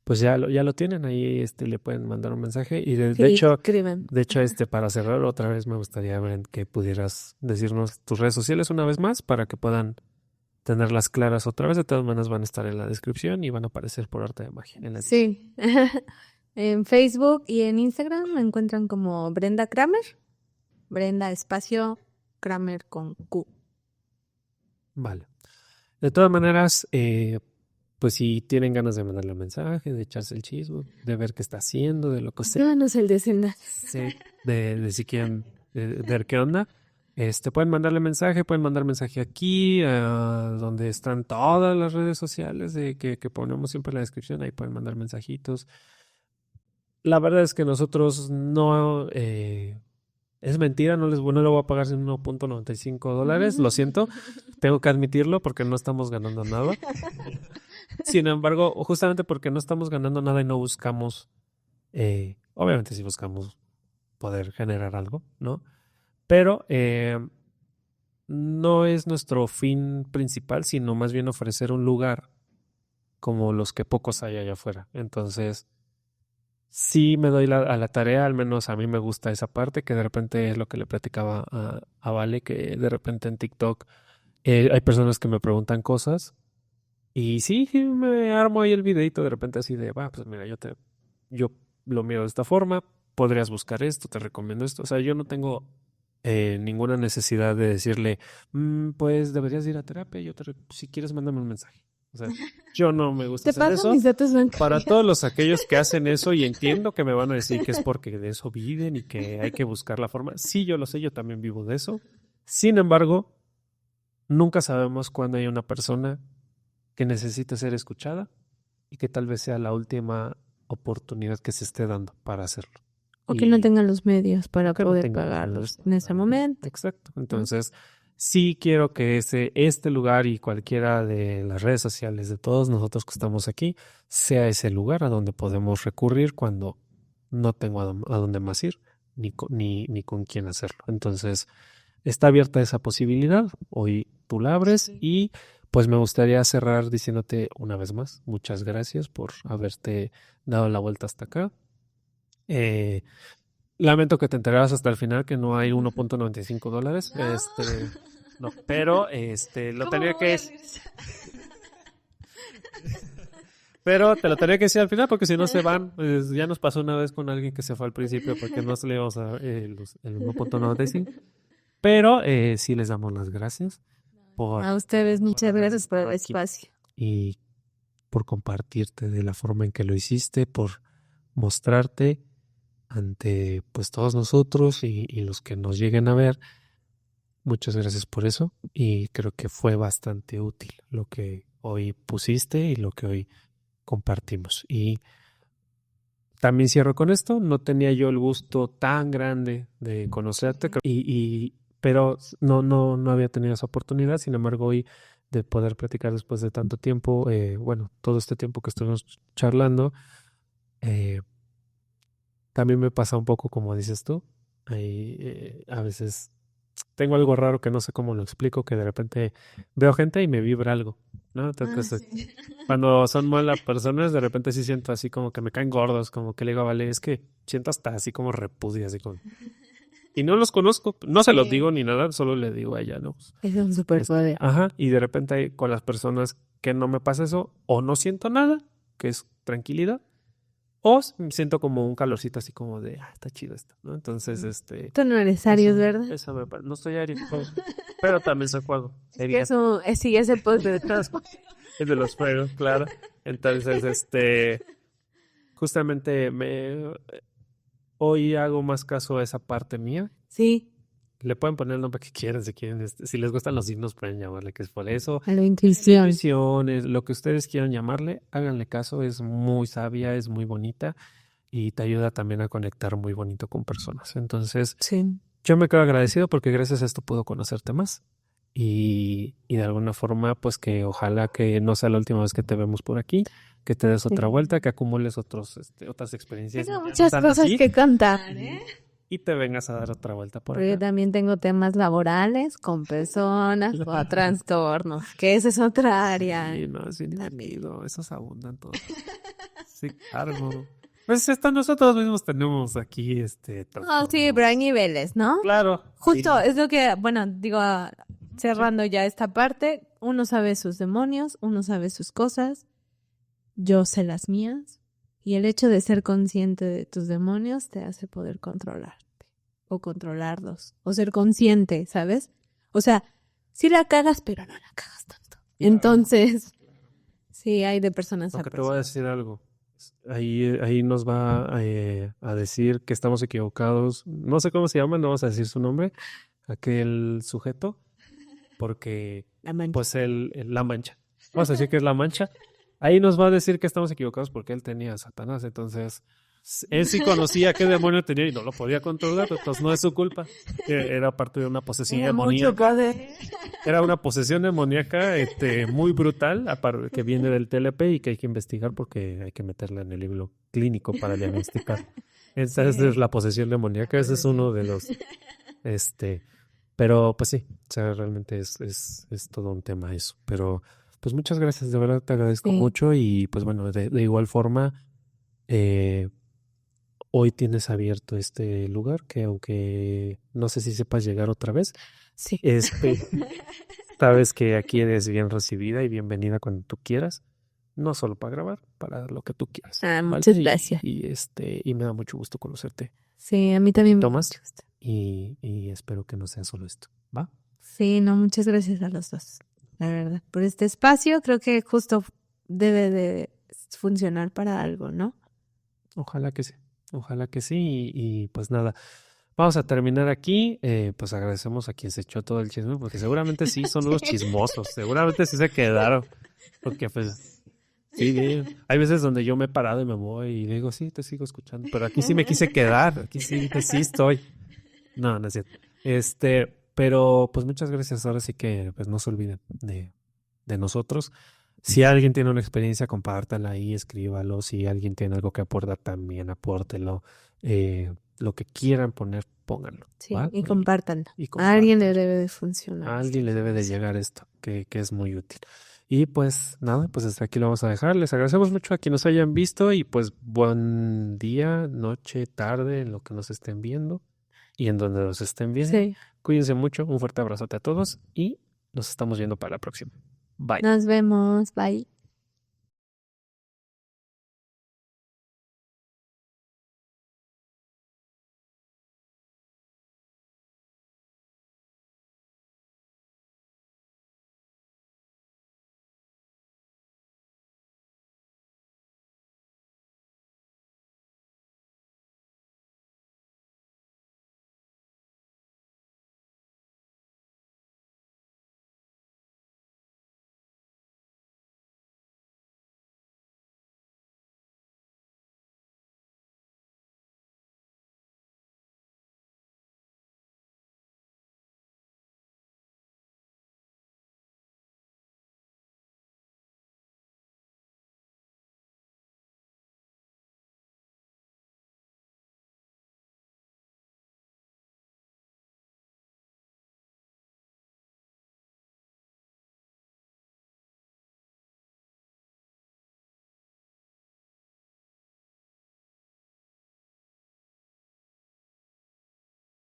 pues ya lo tienen ahí, le pueden mandar un mensaje y de hecho, escriben. Para cerrar otra vez me gustaría, Brent, que pudieras decirnos tus redes sociales una vez más para que puedan tenerlas claras otra vez. De todas maneras van a estar en la descripción y van a aparecer por arte de magia en la Sí. En Facebook y en Instagram me encuentran como Brenda Kramer. Brenda espacio Kramer con Q. Vale. De todas maneras, pues si tienen ganas de mandarle un mensaje, de echarse el chisme, de ver qué está haciendo, de lo que sea. Danos el desenlace. Sí, de si quieren ver qué onda. Pueden mandarle mensaje, pueden mandar mensaje aquí, donde están todas las redes sociales que ponemos siempre en la descripción. Ahí pueden mandar mensajitos. La verdad es que nosotros no... es mentira, no le voy a pagar $1.95, lo siento, tengo que admitirlo porque no estamos ganando nada. Sin embargo, justamente porque no estamos ganando nada y no buscamos, obviamente sí buscamos poder generar algo, ¿no? Pero no es nuestro fin principal, sino más bien ofrecer un lugar como los que pocos hay allá afuera. Entonces, sí me doy a la tarea, al menos a mí me gusta esa parte, que de repente es lo que le platicaba a Vale, que de repente en TikTok hay personas que me preguntan cosas y sí, me armo ahí el videito de repente así de, pues mira, yo lo miro de esta forma, podrías buscar esto, te recomiendo esto. O sea, yo no tengo ninguna necesidad de decirle, pues deberías ir a terapia, si quieres mándame un mensaje. O sea, yo no me gusta hacer eso. Mis datos para todos aquellos que hacen eso, y entiendo que me van a decir que es porque de eso viven y que hay que buscar la forma. Sí, yo lo sé, yo también vivo de eso. Sin embargo, nunca sabemos cuándo hay una persona que necesite ser escuchada y que tal vez sea la última oportunidad que se esté dando para hacerlo. O que no tengan los medios para poder pagarlos en ese momento. Exacto. Entonces, sí quiero que este lugar y cualquiera de las redes sociales de todos nosotros que estamos aquí sea ese lugar a donde podemos recurrir cuando no tengo a dónde más ir ni con quién hacerlo. Entonces, está abierta esa posibilidad. Hoy tú la abres y pues me gustaría cerrar diciéndote una vez más, muchas gracias por haberte dado la vuelta hasta acá. Lamento que te enteraras hasta el final que no hay $1.95. No, pero lo tenía que pero te lo tenía que decir al final porque si no se van. Pues, ya nos pasó una vez con alguien que se fue al principio porque no se le íbamos a dar el 1.95. Pero sí les damos las gracias a ustedes, muchas gracias por el espacio. Y por compartirte de la forma en que lo hiciste, por mostrarte ante pues todos nosotros y los que nos lleguen a ver. Muchas gracias por eso y creo que fue bastante útil lo que hoy pusiste y lo que hoy compartimos. Y también cierro con esto. No tenía yo el gusto tan grande de conocerte, pero no había tenido esa oportunidad. Sin embargo, hoy de poder platicar después de tanto tiempo, todo este tiempo que estuvimos charlando, también me pasa un poco como dices tú. A veces tengo algo raro que no sé cómo lo explico, que de repente veo gente y me vibra algo, ¿no? Entonces, cuando son malas personas, de repente sí siento así como que me caen gordos, como que le digo, vale, es que siento hasta así como repudio, así como... Y no los conozco, no se los digo ni nada, solo le digo a ella, ¿no? Es un superpoder. Ajá, y de repente con las personas que no me pasa eso, o no siento nada, que es tranquilidad, o siento como un calorcito así como de, está chido esto, ¿no? Entonces, Tú no eres Aries, ¿verdad? No soy Aries, pero también soy fuego. Eso, sí, ese post de todos. Es de los fuegos, claro. Entonces, justamente hoy hago más caso a esa parte mía. Sí. Le pueden poner el nombre que quieran, si quieren. Si les gustan los signos, pueden llamarle, que es por eso. A la intuición. Lo que ustedes quieran llamarle, háganle caso. Es muy sabia, es muy bonita y te ayuda también a conectar muy bonito con personas. Entonces, sí. Yo me quedo agradecido porque gracias a esto puedo conocerte más y de alguna forma, pues que ojalá que no sea la última vez que te vemos por aquí, que te des otra vuelta, que acumules otras experiencias. Tengo muchas cosas que contar, Y te vengas a dar otra vuelta por acá. Yo también tengo temas laborales con personas o trastornos, que esa es otra área. Sí, no, sí, esos abundan todos. Sí, claro. Pues nosotros mismos tenemos aquí sí, pero hay niveles, ¿no? Claro. Justo, es lo que, bueno, digo, cerrando ya esta parte, uno sabe sus demonios, uno sabe sus cosas, yo sé las mías, y el hecho de ser consciente de tus demonios te hace poder controlarte, o controlarlos, o ser consciente, ¿sabes? O sea, sí la cagas, pero no la cagas tanto. Entonces, sí, hay de personas a personas. Te voy a decir algo. Ahí nos va a decir que estamos equivocados. No sé cómo se llama, no vamos a decir su nombre, aquel sujeto, porque pues la mancha. Vamos a decir que es la mancha. Ahí nos va a decir que estamos equivocados porque él tenía a Satanás. Entonces, él sí conocía qué demonio tenía y no lo podía controlar. Entonces, no es su culpa. Era parte de una posesión demoníaca. Era una posesión demoníaca muy brutal, que viene del TLP y que hay que investigar porque hay que meterla en el libro clínico para diagnosticar. Esa es la posesión demoníaca. Ese es uno de los... Pero pues sí, o sea, realmente es todo un tema eso. Pero pues muchas gracias, de verdad te agradezco mucho y pues bueno, de igual forma, hoy tienes abierto este lugar que aunque no sé si sepas llegar otra vez, sí. Sabes que aquí eres bien recibida y bienvenida cuando tú quieras, no solo para grabar, para lo que tú quieras. Muchas gracias. Y me da mucho gusto conocerte. Sí, a mí también. Tomás, y espero que no sea solo esto, ¿va? Sí, no, muchas gracias a los dos, la verdad. Por este espacio creo que justo debe de funcionar para algo, ¿no? Ojalá que sí, y pues nada. Vamos a terminar aquí, pues agradecemos a quien se echó todo el chisme, porque seguramente sí son los chismosos, seguramente sí se quedaron, porque pues sí, hay veces donde yo me he parado y me voy y digo, sí, te sigo escuchando, pero aquí sí me quise quedar, aquí sí estoy. No es cierto. Pero pues muchas gracias, ahora sí que pues no se olviden de nosotros. Si alguien tiene una experiencia, compártala ahí, escríbalo. Si alguien tiene algo que aportar, también apórtelo. Lo que quieran poner, pónganlo. Sí, ¿va? y compártanlo. Y A alguien le compártanlo. debe de A funcionar. alguien le debe de llegar esto, que es muy útil. Y pues nada, pues hasta aquí lo vamos a dejar. Les agradecemos mucho a quienes nos hayan visto y pues buen día, noche, tarde, en lo que nos estén viendo y en donde nos estén viendo. Sí. Cuídense mucho, un fuerte abrazote a todos y nos estamos viendo para la próxima. Bye. Nos vemos. Bye.